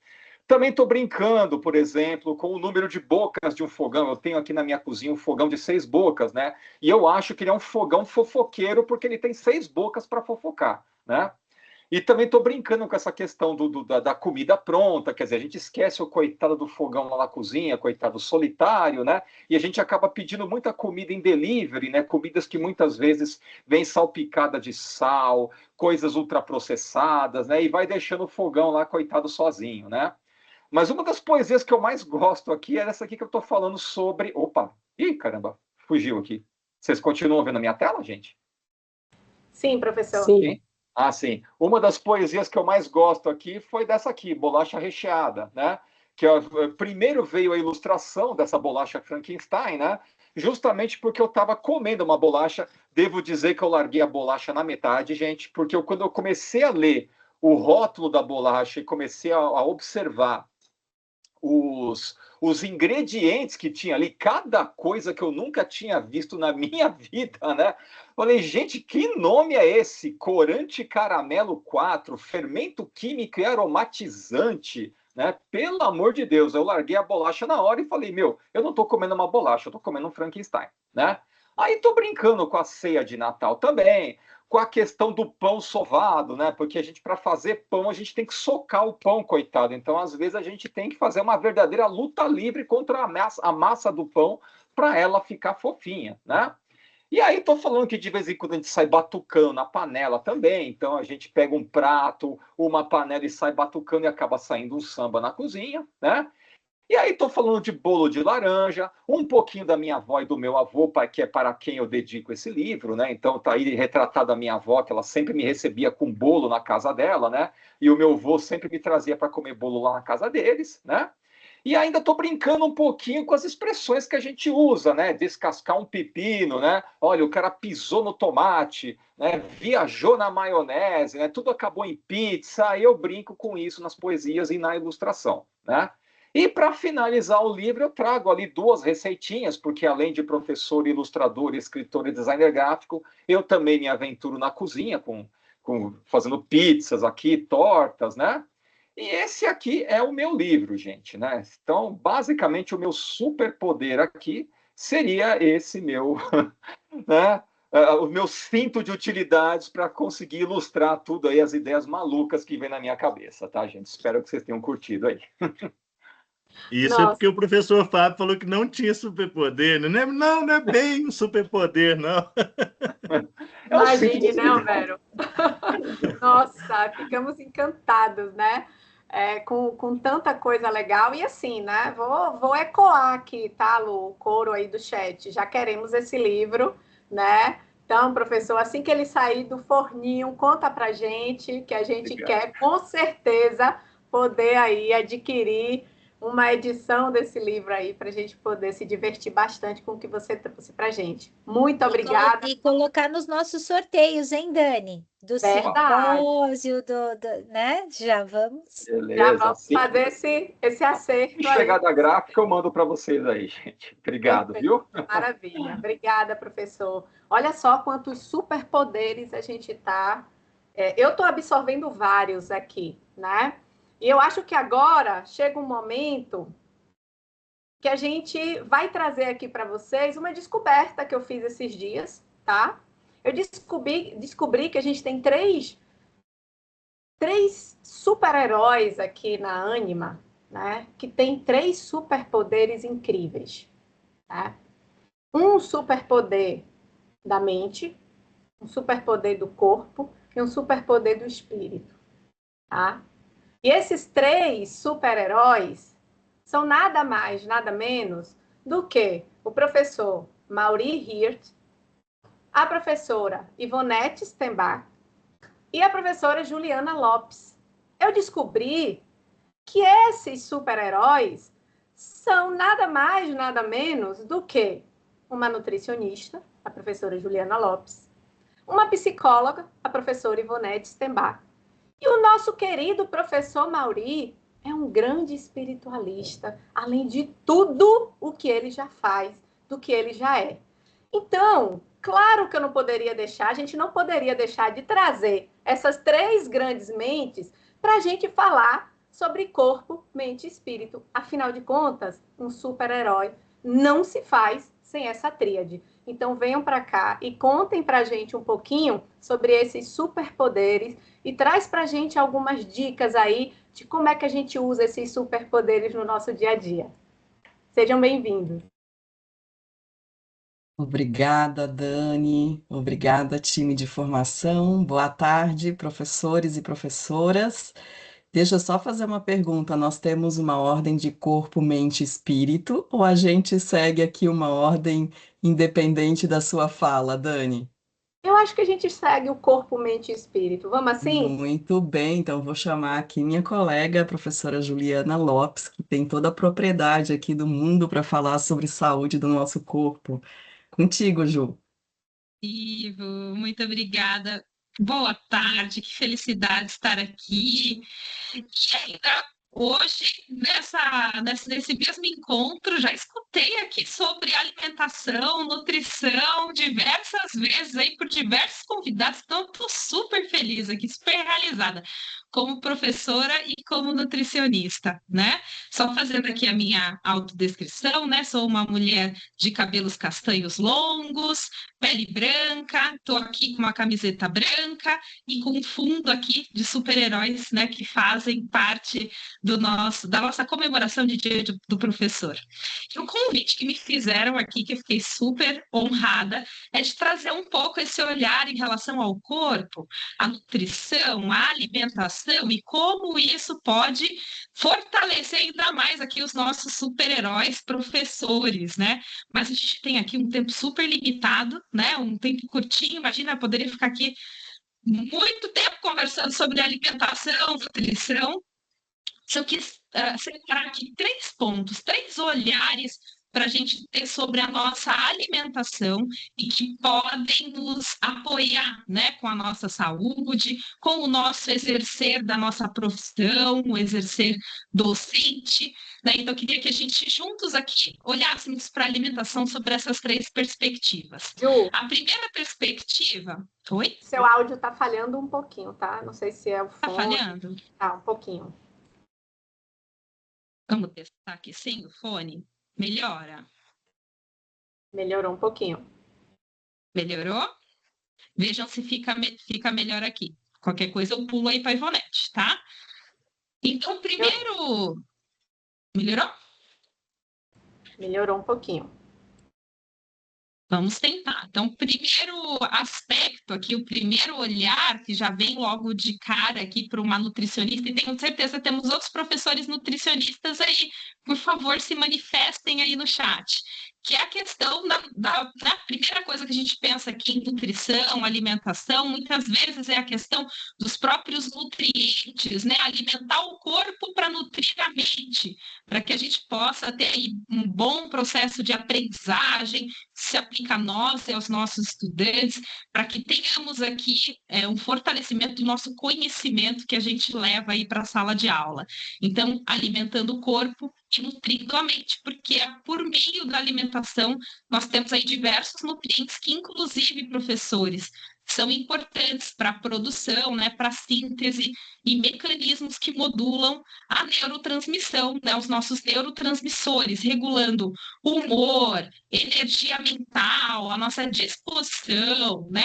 Também estou brincando, por exemplo, com o número de bocas de um fogão. Eu tenho aqui na minha cozinha um fogão de 6 bocas, né? E eu acho que ele é um fogão fofoqueiro porque ele tem 6 bocas para fofocar, né? E também estou brincando com essa questão da comida pronta, quer dizer, a gente esquece o coitado do fogão lá na cozinha, coitado solitário, né? E a gente acaba pedindo muita comida em delivery, né? Comidas que muitas vezes vêm salpicada de sal, coisas ultraprocessadas, né? E vai deixando o fogão lá, coitado, sozinho, né? Mas uma das poesias que eu mais gosto aqui é essa aqui que eu estou falando sobre... Opa! Ih, caramba, fugiu aqui. Vocês continuam vendo a minha tela, gente? Sim, professor. Sim. Ah, sim. Uma das poesias que eu mais gosto aqui foi dessa aqui, Bolacha Recheada, né? Que primeiro veio a ilustração dessa bolacha Frankenstein, né? Justamente porque eu estava comendo uma bolacha. Devo dizer que eu larguei a bolacha na metade, gente, porque quando eu comecei a ler o rótulo da bolacha e comecei a observar os ingredientes que tinha ali, cada coisa que eu nunca tinha visto na minha vida, né? Falei, gente, que nome é esse? Corante caramelo 4, fermento químico e aromatizante, né? Pelo amor de Deus, eu larguei a bolacha na hora e falei, meu, eu não estou comendo uma bolacha, eu estou comendo um Frankenstein, né? Aí estou brincando com a ceia de Natal também, com a questão do pão sovado, né? Porque a gente, para fazer pão, a gente tem que socar o pão, coitado. Então, às vezes, a gente tem que fazer uma verdadeira luta livre contra a massa do pão para ela ficar fofinha, né? E aí, estou falando que de vez em quando a gente sai batucando na panela também. Então, a gente pega um prato, uma panela e sai batucando e acaba saindo um samba na cozinha, né? E aí estou falando de bolo de laranja, um pouquinho da minha avó e do meu avô, que é para quem eu dedico esse livro, né? Então está aí retratada a minha avó, que ela sempre me recebia com bolo na casa dela, né? E o meu avô sempre me trazia para comer bolo lá na casa deles, né? E ainda estou brincando um pouquinho com as expressões que a gente usa, né? Descascar um pepino, né? Olha, o cara pisou no tomate, né? Viajou na maionese, né? Tudo acabou em pizza. Aí eu brinco com isso nas poesias e na ilustração, né? E para finalizar o livro, eu trago ali 2 receitinhas, porque além de professor, ilustrador, escritor e designer gráfico, eu também me aventuro na cozinha, fazendo pizzas aqui, tortas, né? E esse aqui é o meu livro, gente, né? Então, basicamente, o meu superpoder aqui seria esse meu, né? O meu cinto de utilidades para conseguir ilustrar tudo aí, as ideias malucas que vem na minha cabeça, tá, gente? Espero que vocês tenham curtido aí. Isso é porque o professor Fábio falou que não tinha superpoder. Não é bem um superpoder, não. Imagine, né, Vero? Nossa, ficamos encantados, né? Com tanta coisa legal. E assim, né? Vou ecoar aqui, tá, Lu? O coro aí do chat. Já queremos esse livro, né? Então, professor, assim que ele sair do forninho, conta pra gente, que a gente quer, com certeza, poder aí adquirir uma edição desse livro aí, para a gente poder se divertir bastante com o que você trouxe para a gente. Muito obrigada. E colocar nos nossos sorteios, hein, Dani? Do simpósio, né? Já vamos. Beleza, já vamos fazer esse acerto. Chegada gráfica, eu mando para vocês aí, gente. Obrigado, viu? Maravilha. Obrigada, professor. Olha só quantos superpoderes a gente está... eu estou absorvendo vários aqui, né? E eu acho que agora chega um momento que a gente vai trazer aqui para vocês uma descoberta que eu fiz esses dias, tá? Eu descobri que a gente tem três super-heróis aqui na Ânima, né? Que tem 3 superpoderes incríveis, tá? Um superpoder da mente, um superpoder do corpo e um superpoder do espírito, tá? E esses 3 super-heróis são nada mais, nada menos do que o professor Mauri Hirt, a professora Ivonete Stenbach e a professora Juliana Lopes. Eu descobri que esses super-heróis são nada mais, nada menos do que uma nutricionista, a professora Juliana Lopes, uma psicóloga, a professora Ivonete Stenbach. E o nosso querido professor Mauri é um grande espiritualista, além de tudo o que ele já faz, do que ele já é. Então, claro que eu não poderia deixar, a gente não poderia deixar de trazer essas três grandes mentes para a gente falar sobre corpo, mente e espírito. Afinal de contas, um super-herói não se faz sem essa tríade. Então, venham para cá e contem para a gente um pouquinho sobre esses superpoderes e traz para a gente algumas dicas aí de como é que a gente usa esses superpoderes no nosso dia a dia. Sejam bem-vindos. Obrigada, Dani. Obrigada, time de formação. Boa tarde, professores e professoras. Deixa eu só fazer uma pergunta. Nós temos uma ordem de corpo, mente e espírito, ou a gente segue aqui uma ordem independente da sua fala, Dani? Eu acho que a gente segue o corpo, mente e espírito. Vamos assim? Muito bem, então vou chamar aqui minha colega, a professora Juliana Lopes, que tem toda a propriedade aqui do mundo para falar sobre saúde do nosso corpo. Contigo, Ju. Ivo, muito obrigada. Boa tarde, que felicidade estar aqui. E ainda hoje, nesse mesmo encontro, já escutei aqui sobre alimentação, nutrição, diversas vezes aí por diversos convidados, então estou super feliz aqui, super realizada, como professora e como nutricionista, né? Só fazendo aqui a minha autodescrição, né? Sou uma mulher de cabelos castanhos longos, pele branca, estou aqui com uma camiseta branca e com um fundo aqui de super-heróis, né, que fazem parte da nossa comemoração de Dia do Professor. E o convite que me fizeram aqui, que eu fiquei super honrada, é de trazer um pouco esse olhar em relação ao corpo, à nutrição, à alimentação e como isso pode fortalecer ainda mais aqui os nossos super-heróis professores, né? Mas a gente tem aqui um tempo super limitado, né? Um tempo curtinho, imagina, eu poderia ficar aqui muito tempo conversando sobre alimentação, nutrição. Se eu quis separar aqui três pontos, três olhares para a gente ter sobre a nossa alimentação e que podem nos apoiar, né, com a nossa saúde, com o nosso exercer da nossa profissão, o exercer docente, né? Então, eu queria que a gente juntos aqui olhássemos para a alimentação sobre essas três perspectivas. Ju, a primeira perspectiva... Oi? Seu áudio está falhando um pouquinho, tá? Não sei se é o fone. Está falhando? Tá, um pouquinho. Vamos testar aqui sem o fone? Melhora? Melhorou um pouquinho. Melhorou? Vejam se fica melhor aqui. Qualquer coisa eu pulo aí para a Ivonete, tá? Então, primeiro... Melhorou? Melhorou um pouquinho. Vamos tentar. Então, o primeiro aspecto aqui, o primeiro olhar, que já vem logo de cara aqui para uma nutricionista, e tenho certeza que temos outros professores nutricionistas aí, por favor, se manifestem aí no chat, que é a questão da primeira coisa que a gente pensa aqui em nutrição, alimentação, muitas vezes é a questão dos próprios nutrientes, né? Alimentar o corpo para nutrir a mente, para que a gente possa ter aí um bom processo de aprendizagem, se aplica a nós e aos nossos estudantes, para que tenhamos aqui um fortalecimento do nosso conhecimento que a gente leva aí para a sala de aula. Então, alimentando o corpo e nutrindo a mente, porque é por meio da alimentação nós temos aí diversos nutrientes que, inclusive, professores, são importantes para a produção, né, para a síntese e mecanismos que modulam a neurotransmissão, né, os nossos neurotransmissores, regulando o humor, energia mental, a nossa disposição, né,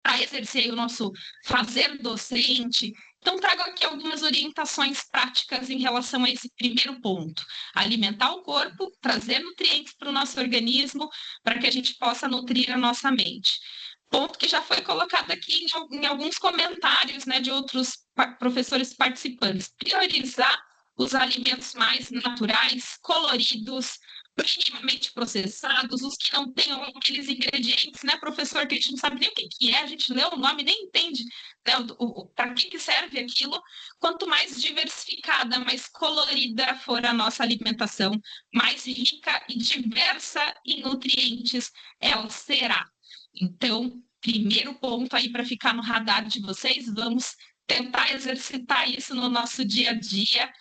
para exercer o nosso fazer docente. Então, trago aqui algumas orientações práticas em relação a esse primeiro ponto. Alimentar o corpo, trazer nutrientes para o nosso organismo, para que a gente possa nutrir a nossa mente. Ponto que já foi colocado aqui em alguns comentários, né, de outros professores participantes. Priorizar os alimentos mais naturais, coloridos, minimamente processados, os que não tenham aqueles ingredientes, né, professor, que a gente não sabe nem o que é, a gente lê o nome, nem entende, né, para que serve aquilo. Quanto mais diversificada, mais colorida for a nossa alimentação, mais rica e diversa em nutrientes ela será. Então, primeiro ponto aí para ficar no radar de vocês. Vamos tentar exercitar isso no nosso dia a dia,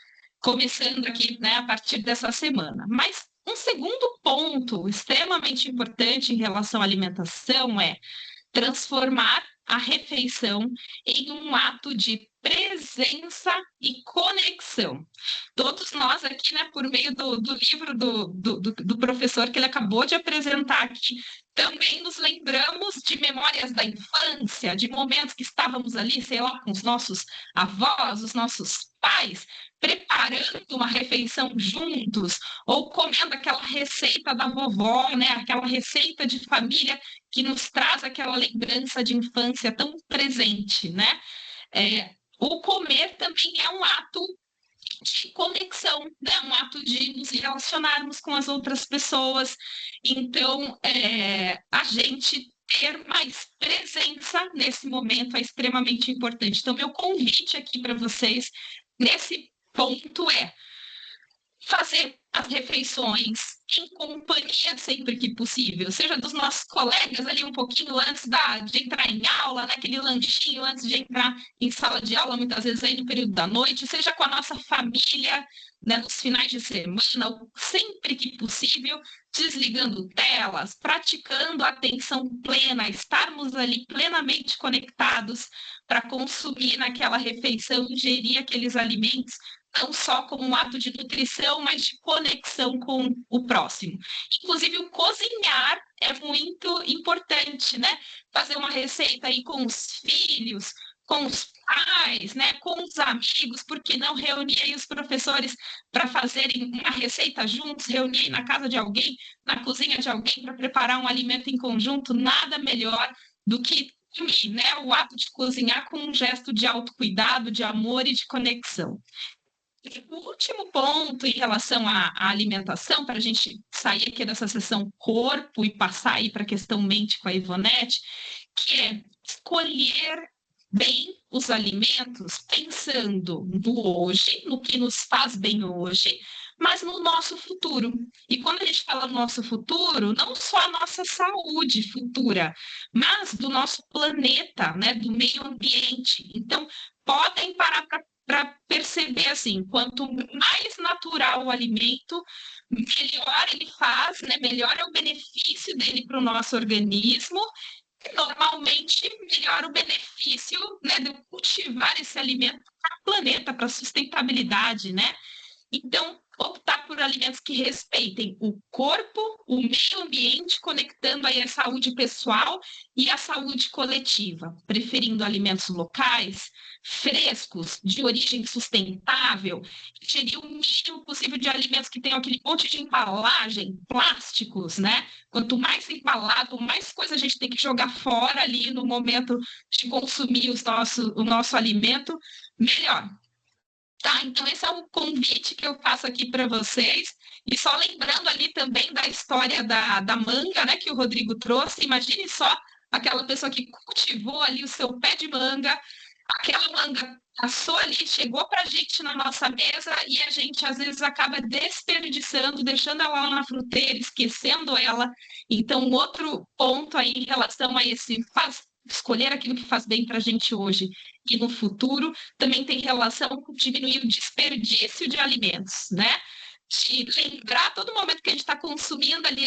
começando aqui, né, a partir dessa semana. Mas um segundo ponto extremamente importante em relação à alimentação é transformar a refeição em um ato de presença e conexão. Todos nós aqui, né, por meio do livro do professor que ele acabou de apresentar aqui, também nos lembramos de memórias da infância, de momentos que estávamos ali, sei lá, com os nossos avós, os nossos pais, preparando uma refeição juntos, ou comendo aquela receita da vovó, né, aquela receita de família que nos traz aquela lembrança de infância tão presente, né? O comer também é um ato de conexão, né? Um ato de nos relacionarmos com as outras pessoas. Então, a gente ter mais presença nesse momento é extremamente importante. Então, meu convite aqui para vocês nesse ponto é fazer as refeições em companhia sempre que possível, seja dos nossos colegas ali um pouquinho antes de entrar em aula, naquele lanchinho antes de entrar em sala de aula, muitas vezes aí no período da noite, seja com a nossa família, né, nos finais de semana, sempre que possível, desligando telas, praticando a atenção plena, estarmos ali plenamente conectados para consumir naquela refeição, ingerir aqueles alimentos, não só como um ato de nutrição, mas de conexão com o próximo. Inclusive, o cozinhar é muito importante, né? Fazer uma receita aí com os filhos, com os pais, né? Com os amigos, por que não reunir aí os professores para fazerem uma receita juntos, reunir na casa de alguém, na cozinha de alguém, para preparar um alimento em conjunto? Nada melhor do que né, o ato de cozinhar com um gesto de autocuidado, de amor e de conexão. O último ponto em relação à alimentação, para a gente sair aqui dessa sessão corpo e passar aí para a questão mente com a Ivonete, que é escolher bem os alimentos pensando no hoje, no que nos faz bem hoje, mas no nosso futuro. E quando a gente fala do nosso futuro, não só a nossa saúde futura, mas do nosso planeta, né, do meio ambiente. Então, podem parar para perceber assim, quanto mais natural o alimento, melhor ele faz, né? Melhor é o benefício dele para o nosso organismo. Normalmente, melhor o benefício, né, de cultivar esse alimento para o planeta, para a sustentabilidade, né? Então, optar por alimentos que respeitem o corpo, o meio ambiente, conectando aí a saúde pessoal e a saúde coletiva, preferindo alimentos locais, frescos, de origem sustentável, ingerir o mínimo possível de alimentos que tenham aquele monte de embalagem, plásticos, né? Quanto mais embalado, mais coisa a gente tem que jogar fora ali no momento de consumir o nosso alimento, melhor. Tá, então esse é um convite que eu faço aqui para vocês, e só lembrando ali também da história da manga, né, que o Rodrigo trouxe. Imagine só aquela pessoa que cultivou ali o seu pé de manga, aquela manga passou ali, chegou para a gente na nossa mesa, e a gente às vezes acaba desperdiçando, deixando ela lá na fruteira, esquecendo ela. Então, outro ponto aí em relação a esse escolher aquilo que faz bem para a gente hoje e no futuro, também tem relação com diminuir o desperdício de alimentos, né? De lembrar a todo momento que a gente está consumindo ali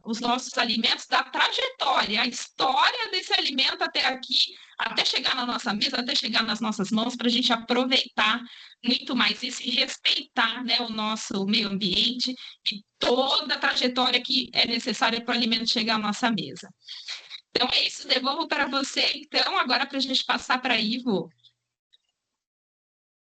os nossos alimentos, da trajetória, a história desse alimento até aqui, até chegar na nossa mesa, até chegar nas nossas mãos, para a gente aproveitar muito mais isso e respeitar, né, o nosso meio ambiente e toda a trajetória que é necessária para o alimento chegar à nossa mesa. Então é isso, devolvo para você, então, agora para a gente passar para a Ivo.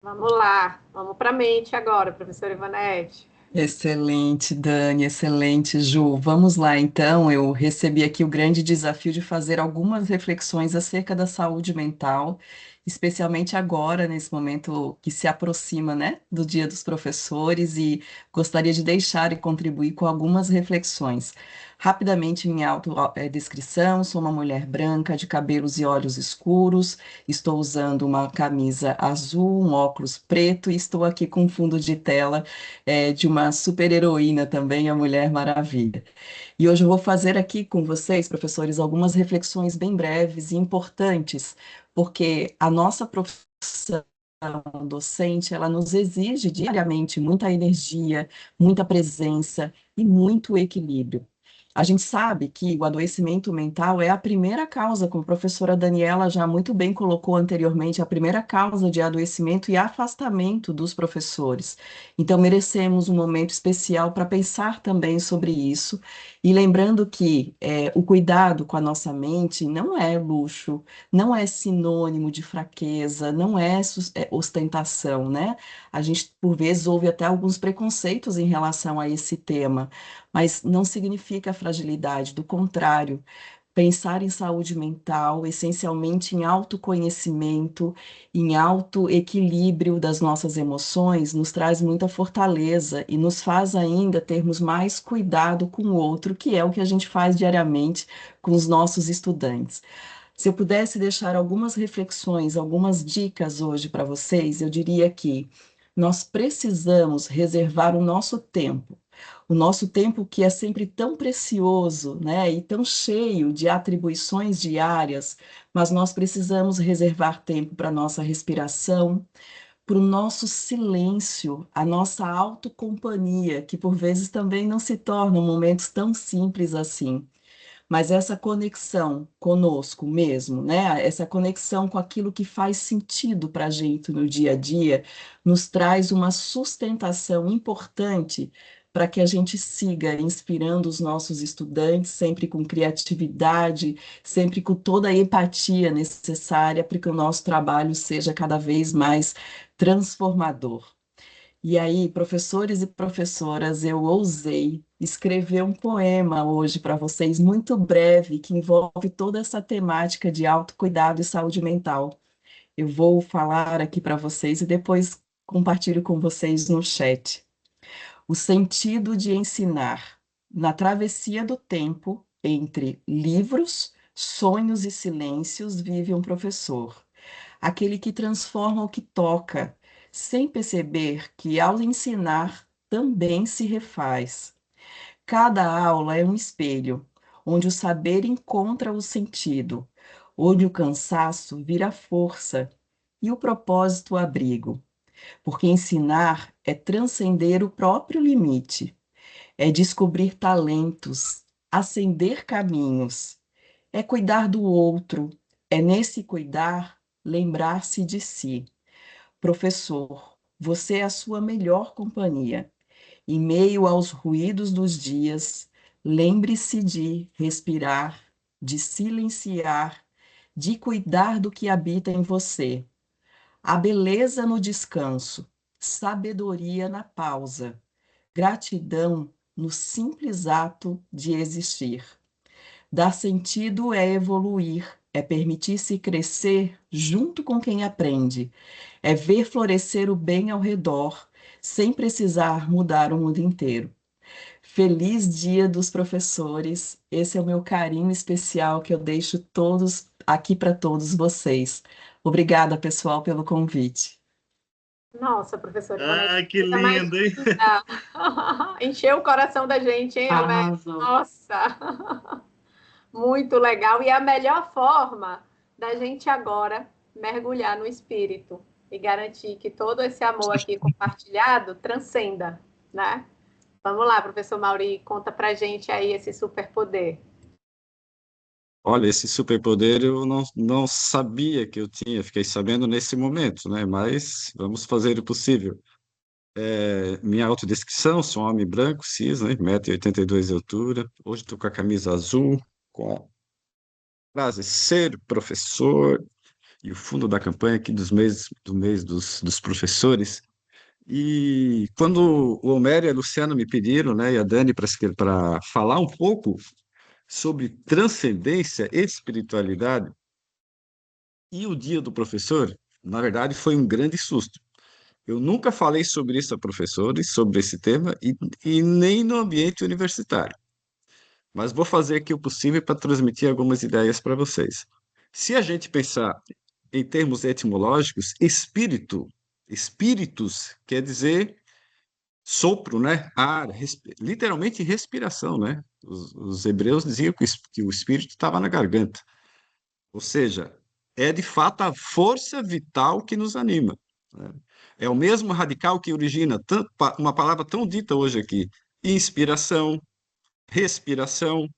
Vamos lá, vamos para a mente agora, professora Ivonete. Excelente, Dani, excelente, Ju. Vamos lá, então. Eu recebi aqui o grande desafio de fazer algumas reflexões acerca da saúde mental especialmente agora, nesse momento que se aproxima, né, do Dia dos Professores, e gostaria de deixar e contribuir com algumas reflexões. Rapidamente, minha autodescrição: sou uma mulher branca, de cabelos e olhos escuros, estou usando uma camisa azul, um óculos preto, e estou aqui com um fundo de tela de uma super-heroína também, a Mulher Maravilha. E hoje eu vou fazer aqui com vocês, professores, algumas reflexões bem breves e importantes, porque a nossa profissão docente, ela nos exige diariamente muita energia, muita presença e muito equilíbrio. A gente sabe que o adoecimento mental é a primeira causa, como a professora Daniela já muito bem colocou anteriormente, a primeira causa de adoecimento e afastamento dos professores. Então, merecemos um momento especial para pensar também sobre isso, e lembrando que o cuidado com a nossa mente não é luxo, não é sinônimo de fraqueza, não é ostentação, né? A gente, por vezes, ouve até alguns preconceitos em relação a esse tema, mas não significa fragilidade, do contrário. Pensar em saúde mental, essencialmente em autoconhecimento, em autoequilíbrio das nossas emoções, nos traz muita fortaleza e nos faz ainda termos mais cuidado com o outro, que é o que a gente faz diariamente com os nossos estudantes. Se eu pudesse deixar algumas reflexões, algumas dicas hoje para vocês, eu diria que nós precisamos reservar o nosso tempo que é sempre tão precioso, né, e tão cheio de atribuições diárias, mas nós precisamos reservar tempo para a nossa respiração, para o nosso silêncio, a nossa autocompanhia, que por vezes também não se tornam momentos tão simples assim. Mas essa conexão conosco mesmo, né? Essa conexão com aquilo que faz sentido para a gente no dia a dia, nos traz uma sustentação importante para que a gente siga inspirando os nossos estudantes, sempre com criatividade, sempre com toda a empatia necessária para que o nosso trabalho seja cada vez mais transformador. E aí, professores e professoras, eu ousei escrever um poema hoje para vocês, muito breve, que envolve toda essa temática de autocuidado e saúde mental. Eu vou falar aqui para vocês e depois compartilho com vocês no chat. O sentido de ensinar. Na travessia do tempo, entre livros, sonhos e silêncios, vive um professor, aquele que transforma o que toca, sem perceber que ao ensinar também se refaz. Cada aula é um espelho, onde o saber encontra o sentido, onde o cansaço vira força e o propósito abrigo. Porque ensinar é transcender o próprio limite, é descobrir talentos, acender caminhos, é cuidar do outro, é nesse cuidar lembrar-se de si. Professor, você é a sua melhor companhia. Em meio aos ruídos dos dias, lembre-se de respirar, de silenciar, de cuidar do que habita em você. A beleza no descanso, sabedoria na pausa, gratidão no simples ato de existir. Dar sentido é evoluir, é permitir-se crescer junto com quem aprende, é ver florescer o bem ao redor, sem precisar mudar o mundo inteiro. Feliz Dia dos Professores. Esse é o meu carinho especial que eu deixo todos aqui para todos vocês. Obrigada, pessoal, pelo convite. Nossa, professora Ivonete, Ah, que coisa mais lindo, hein? linda. Encheu o coração da gente, hein, Amé? Nossa, muito legal. E é a melhor forma da gente agora mergulhar no espírito e garantir que todo esse amor aqui compartilhado transcenda, né? Vamos lá, professor Mauri, conta pra gente aí esse superpoder. Olha, esse superpoder eu não sabia que eu tinha, fiquei sabendo nesse momento, né? Mas vamos fazer o possível. Minha autodescrição: sou um homem branco, cis, né? 1,82 m de altura. Hoje estou com a camisa azul, com a frase ser professor, e o fundo da campanha aqui do mês dos professores. E quando o Homero e a Luciana me pediram, né, e a Dani, para falar um pouco sobre transcendência e espiritualidade, E o dia do professor, na verdade, foi um grande susto. Eu nunca falei sobre isso a professores, sobre esse tema, e nem no ambiente universitário. Mas vou fazer aqui o possível para transmitir algumas ideias para vocês. Se a gente pensar em termos etimológicos, espíritos quer dizer sopro, né? Ar, literalmente respiração, né? Os hebreus diziam que o espírito estava na garganta. Ou seja, é de fato a força vital que nos anima, né? É o mesmo radical que origina uma palavra tão dita hoje aqui: inspiração, respiração,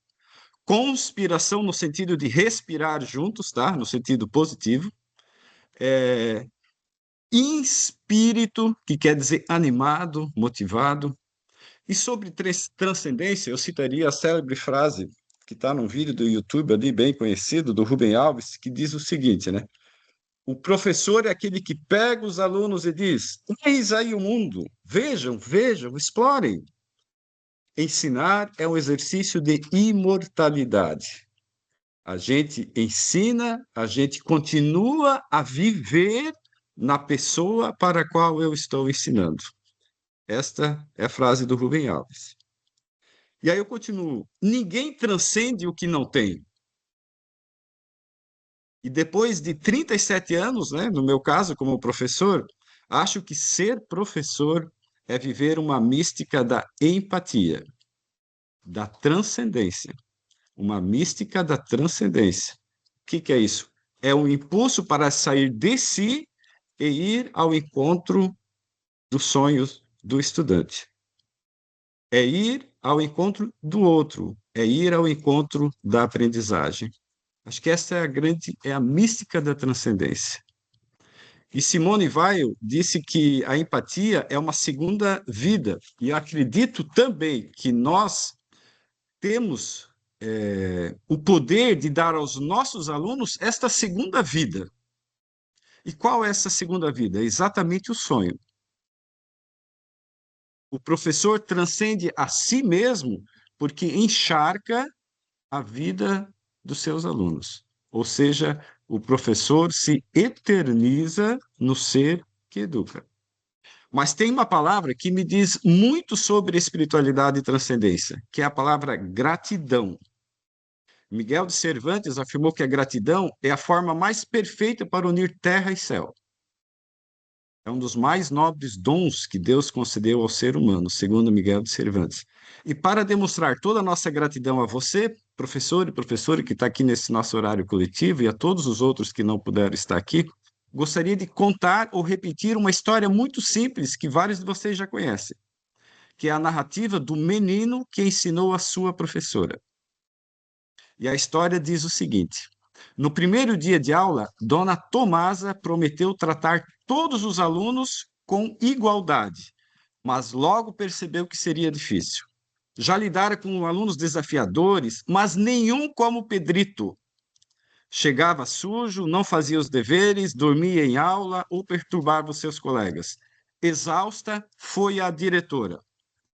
conspiração no sentido de respirar juntos, tá? No sentido positivo. Inspírito, que quer dizer animado, motivado. E sobre transcendência, eu citaria a célebre frase que está num vídeo do YouTube ali, bem conhecido, do Rubem Alves, que diz o seguinte, né? O professor é aquele que pega os alunos e diz: eis aí o mundo, vejam, vejam, explorem. Ensinar é um exercício de imortalidade. A gente ensina, a gente continua a viver na pessoa para a qual eu estou ensinando. Esta é a frase do Rubem Alves. E aí eu continuo. Ninguém transcende o que não tem. E depois de 37 anos, né, no meu caso, como professor, acho que ser professor é viver uma mística da empatia, da transcendência. Uma mística da transcendência. O que é isso? É um impulso para sair de si e ir ao encontro dos sonhos do estudante. É ir ao encontro do outro, é ir ao encontro da aprendizagem. Acho que essa é a mística da transcendência. E Simone Weil disse que a empatia é uma segunda vida, e eu acredito também que nós temos o poder de dar aos nossos alunos esta segunda vida. E qual é essa segunda vida? É exatamente o sonho. O professor transcende a si mesmo porque encharca a vida dos seus alunos. Ou seja, o professor se eterniza no ser que educa. Mas tem uma palavra que me diz muito sobre espiritualidade e transcendência, que é a palavra gratidão. Miguel de Cervantes afirmou que a gratidão é a forma mais perfeita para unir terra e céu. É um dos mais nobres dons que Deus concedeu ao ser humano, segundo Miguel de Cervantes. E para demonstrar toda a nossa gratidão a você, professor e professora que está aqui nesse nosso horário coletivo, e a todos os outros que não puderam estar aqui, gostaria de contar ou repetir uma história muito simples que vários de vocês já conhecem, que é a narrativa do menino que ensinou a sua professora. E a história diz o seguinte: no primeiro dia de aula, Dona Tomasa prometeu tratar todos os alunos com igualdade, mas logo percebeu que seria difícil. Já lidara com alunos desafiadores, mas nenhum como Pedrito. Chegava sujo, não fazia os deveres, dormia em aula ou perturbava os seus colegas. Exausta, foi à diretora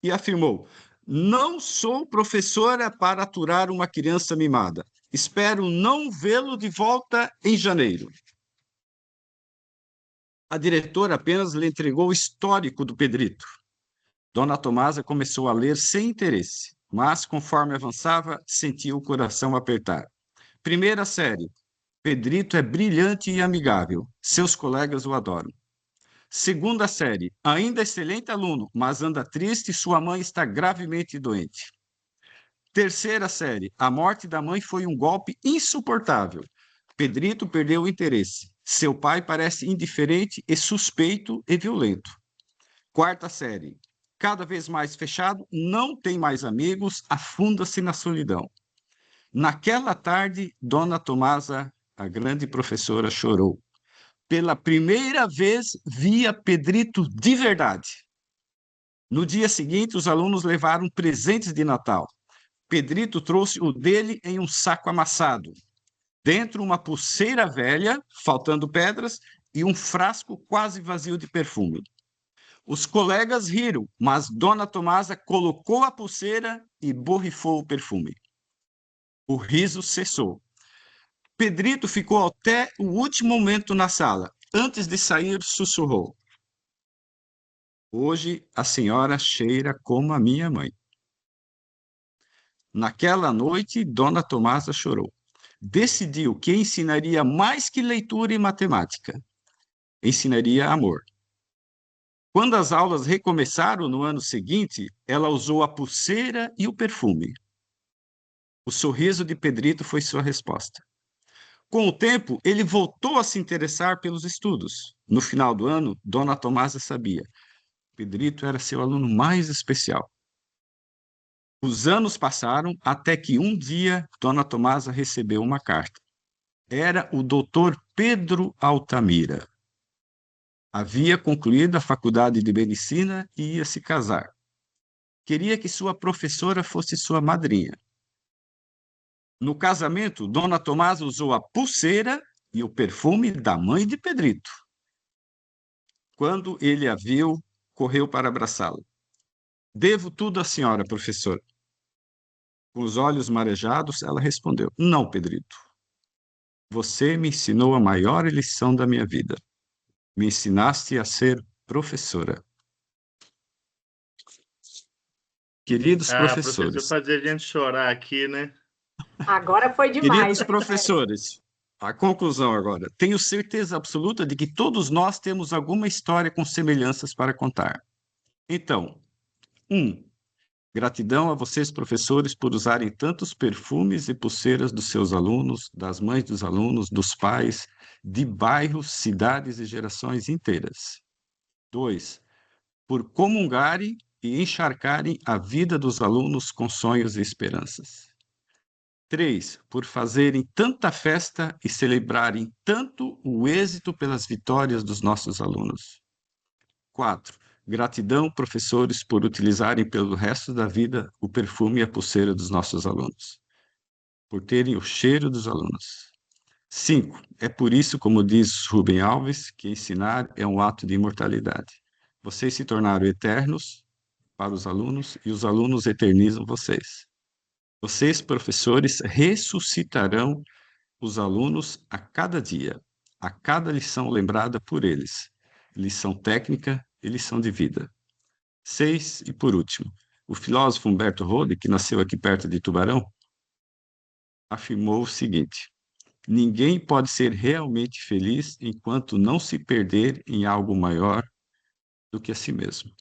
e afirmou: não sou professora para aturar uma criança mimada. Espero não vê-lo de volta em janeiro. A diretora apenas lhe entregou o histórico do Pedrito. Dona Tomasa começou a ler sem interesse, mas, conforme avançava, sentia o coração apertar. Primeira série. Pedrito é brilhante e amigável. Seus colegas o adoram. Segunda série. Ainda excelente aluno, mas anda triste e sua mãe está gravemente doente. Terceira série. A morte da mãe foi um golpe insuportável. Pedrito perdeu o interesse. Seu pai parece indiferente e suspeito e violento. Quarta série. Cada vez mais fechado, não tem mais amigos, afunda-se na solidão. Naquela tarde, Dona Tomasa, a grande professora, chorou. Pela primeira vez, via Pedrito de verdade. No dia seguinte, os alunos levaram presentes de Natal. Pedrito trouxe o dele em um saco amassado. Dentro, uma pulseira velha, faltando pedras, e um frasco quase vazio de perfume. Os colegas riram, mas Dona Tomasa colocou a pulseira e borrifou o perfume. O riso cessou. Pedrito ficou até o último momento na sala. Antes de sair, sussurrou: hoje a senhora cheira como a minha mãe. Naquela noite, Dona Tomasa chorou. Decidiu que ensinaria mais que leitura e matemática. Ensinaria amor. Quando as aulas recomeçaram no ano seguinte, ela usou a pulseira e o perfume. O sorriso de Pedrito foi sua resposta. Com o tempo, ele voltou a se interessar pelos estudos. No final do ano, Dona Tomasa sabia. Pedrito era seu aluno mais especial. Os anos passaram até que um dia Dona Tomasa recebeu uma carta. Era o doutor Pedro Altamira. Havia concluído a faculdade de medicina e ia se casar. Queria que sua professora fosse sua madrinha. No casamento, Dona Tomasa usou a pulseira e o perfume da mãe de Pedrito. Quando ele a viu, correu para abraçá-la. Devo tudo à senhora, professora. Com os olhos marejados, ela respondeu: não, Pedrito. Você me ensinou a maior lição da minha vida. Me ensinaste a ser professora. Queridos Professor, professores, fazer a gente chorar aqui, né? Agora foi demais. queridos professores, a conclusão agora. Tenho certeza absoluta de que todos nós temos alguma história com semelhanças para contar. Então, 1. Gratidão a vocês, professores, por usarem tantos perfumes e pulseiras dos seus alunos, das mães dos alunos, dos pais, de bairros, cidades e gerações inteiras. 2. Por comungarem e encharcarem a vida dos alunos com sonhos e esperanças. 3. Por fazerem tanta festa e celebrarem tanto o êxito pelas vitórias dos nossos alunos. 4. Gratidão, professores, por utilizarem pelo resto da vida o perfume e a pulseira dos nossos alunos. Por terem o cheiro dos alunos. 5. É por isso, como diz Rubem Alves, que ensinar é um ato de imortalidade. Vocês se tornaram eternos para os alunos e os alunos eternizam vocês. Vocês, professores, ressuscitarão os alunos a cada dia, a cada lição lembrada por eles. Lição técnica e lição de vida. 6, e por último, o filósofo Humberto Rode, que nasceu aqui perto de Tubarão, afirmou o seguinte: ninguém pode ser realmente feliz enquanto não se perder em algo maior do que a si mesmo.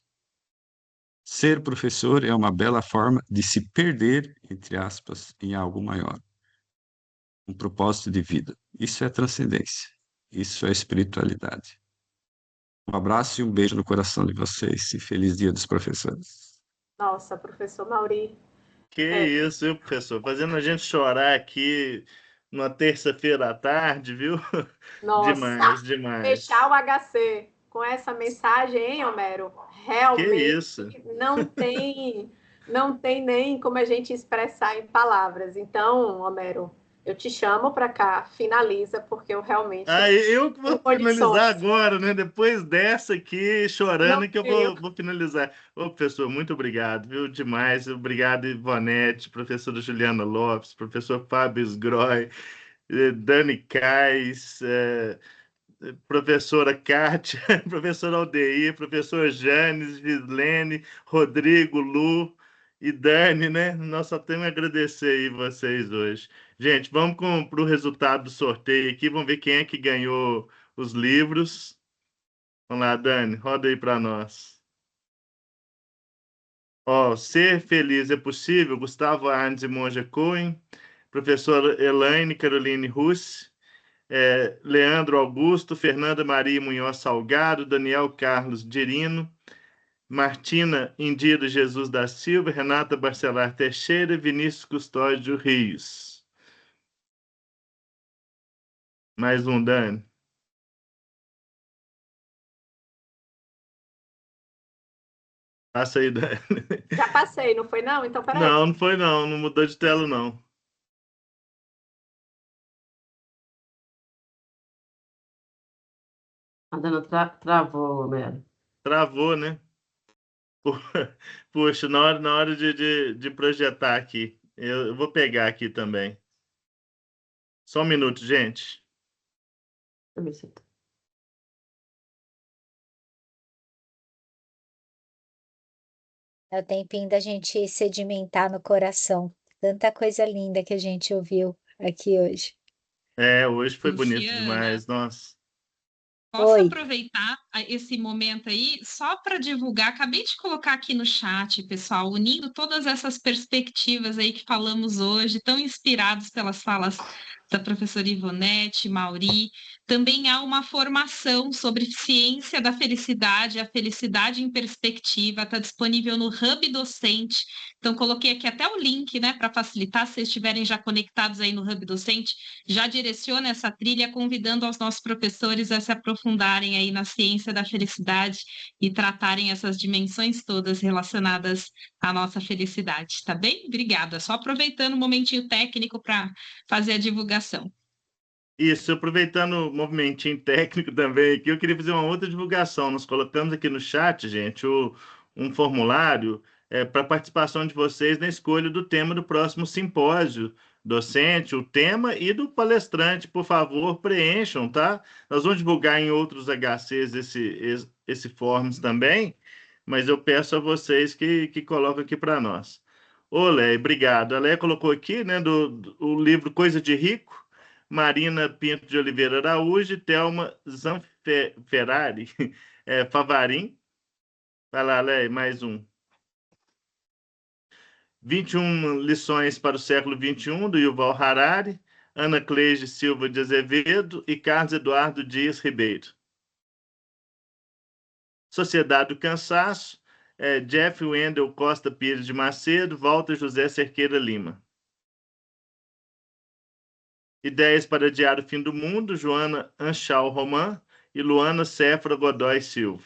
Ser professor é uma bela forma de se perder, entre aspas, em algo maior. Um propósito de vida. Isso é transcendência. Isso é espiritualidade. Um abraço e um beijo no coração de vocês e feliz Dia dos Professores. Nossa, professor Mauri. Que isso, viu, professor? Fazendo a gente chorar aqui numa terça-feira à tarde, viu? Nossa, demais. Fechar o HC com essa mensagem, hein, Homero? Realmente que isso? não tem nem como a gente expressar em palavras. Então, Homero, eu te chamo para cá, finaliza, porque eu realmente... eu que vou finalizar agora, né? Depois dessa aqui, chorando, que eu vou finalizar. Ô, professor, muito obrigado, viu? Demais. Obrigado, Ivonete, professora Juliana Lopes, professor Fábio Sgroy, Dani Kais, professora Kátia, professora Aldeir, professor Janes, Gislene, Rodrigo, Lu e Dani, né? Nós só temos a agradecer aí vocês hoje. Gente, vamos para o resultado do sorteio aqui, vamos ver quem é que ganhou os livros. Vamos lá, Dani, roda aí para nós. Ser Feliz é Possível, Gustavo Arnes e Monja Cohen, professora Elaine Caroline Russe, Leandro Augusto, Fernanda Maria Munhoz Salgado, Daniel Carlos Dirino, Martina Indira Jesus da Silva, Renata Barcelar Teixeira e Vinícius Custódio Rios. Mais um, Dani. Passa aí, Dani. Já passei, não foi não? Então, peraí. Não foi não, não mudou de tela, não. A Dana travou, Homero. Travou, né? Puxa, na hora de projetar aqui. Eu vou pegar aqui também. Só um minuto, gente. Deixa eu ver se tá. É o tempinho da gente sedimentar no coração. Tanta coisa linda que a gente ouviu aqui hoje. Hoje foi bonito Luciana, demais, nossa. posso Oi. aproveitar esse momento aí só para divulgar? Acabei de colocar aqui no chat, pessoal, unindo todas essas perspectivas aí que falamos hoje, tão inspirados pelas falas da professora Ivonete, Mauri. Também há uma formação sobre ciência da felicidade, a felicidade em perspectiva, está disponível no Hub Docente. Então, coloquei aqui até o link, né, para facilitar, se vocês estiverem já conectados aí no Hub Docente, já direciona essa trilha, convidando os nossos professores a se aprofundarem aí na ciência da felicidade e tratarem essas dimensões todas relacionadas à nossa felicidade, tá bem? Obrigada. Só aproveitando um momentinho técnico para fazer a divulgação. Isso, aproveitando o movimentinho técnico também aqui, eu queria fazer uma outra divulgação. Nós colocamos aqui no chat, gente, um formulário para participação de vocês na escolha do tema do próximo simpósio docente, o tema e do palestrante. Por favor, preencham, tá? Nós vamos divulgar em outros HCs esse forms também, mas eu peço a vocês que coloquem aqui para nós. Ô, Léia, obrigado. A Léia colocou aqui, né, o livro Coisa de Rico, Marina Pinto de Oliveira Araújo e Thelma Zanferari Favarim. Vai lá, Léia, mais um. 21 lições para o século XXI, do Yuval Harari, Ana Cleide Silva de Azevedo e Carlos Eduardo Dias Ribeiro. Sociedade do Cansaço, Jeff Wendel Costa Pires de Macedo, Walter José Cerqueira Lima. Ideias para Diário Fim do Mundo, Joana Anchal Roman e Luana Séfora Godoy Silva.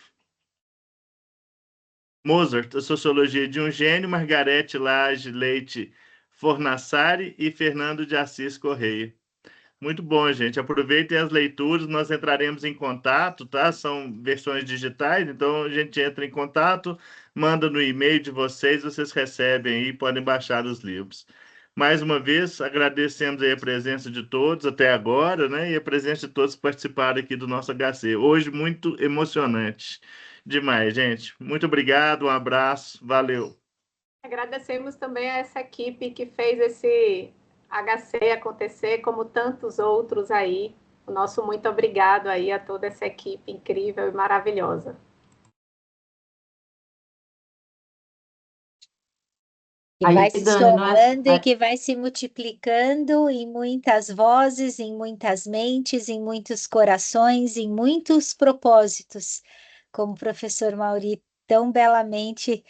Mozart, A Sociologia de um Gênio, Margarete Lage Leite Fornassari e Fernando de Assis Correia. Muito bom, gente. Aproveitem as leituras, nós entraremos em contato, tá? São versões digitais, então a gente entra em contato, manda no e-mail de vocês, vocês recebem aí, podem baixar os livros. Mais uma vez, agradecemos aí a presença de todos até agora, né? E a presença de todos que participaram aqui do nosso HC. Hoje, muito emocionante. Demais, gente. Muito obrigado, um abraço, valeu. Agradecemos também a essa equipe que fez esse HC acontecer, como tantos outros aí. O nosso muito obrigado aí a toda essa equipe incrível e maravilhosa. Que vai se somando é? e que vai se multiplicando em muitas vozes, em muitas mentes, em muitos corações, em muitos propósitos, como o professor Mauri tão belamente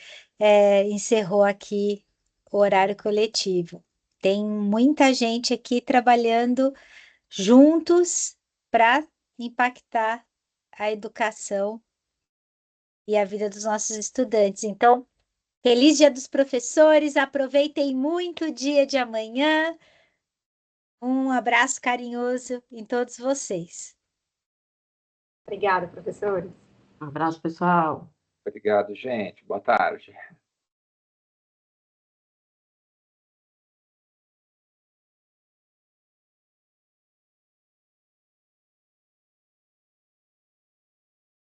encerrou aqui o horário coletivo. Tem muita gente aqui trabalhando juntos para impactar a educação e a vida dos nossos estudantes. Então, feliz Dia dos Professores, aproveitem muito o dia de amanhã. Um abraço carinhoso em todos vocês. Obrigada, professores. Um abraço, pessoal. Obrigado, gente. Boa tarde.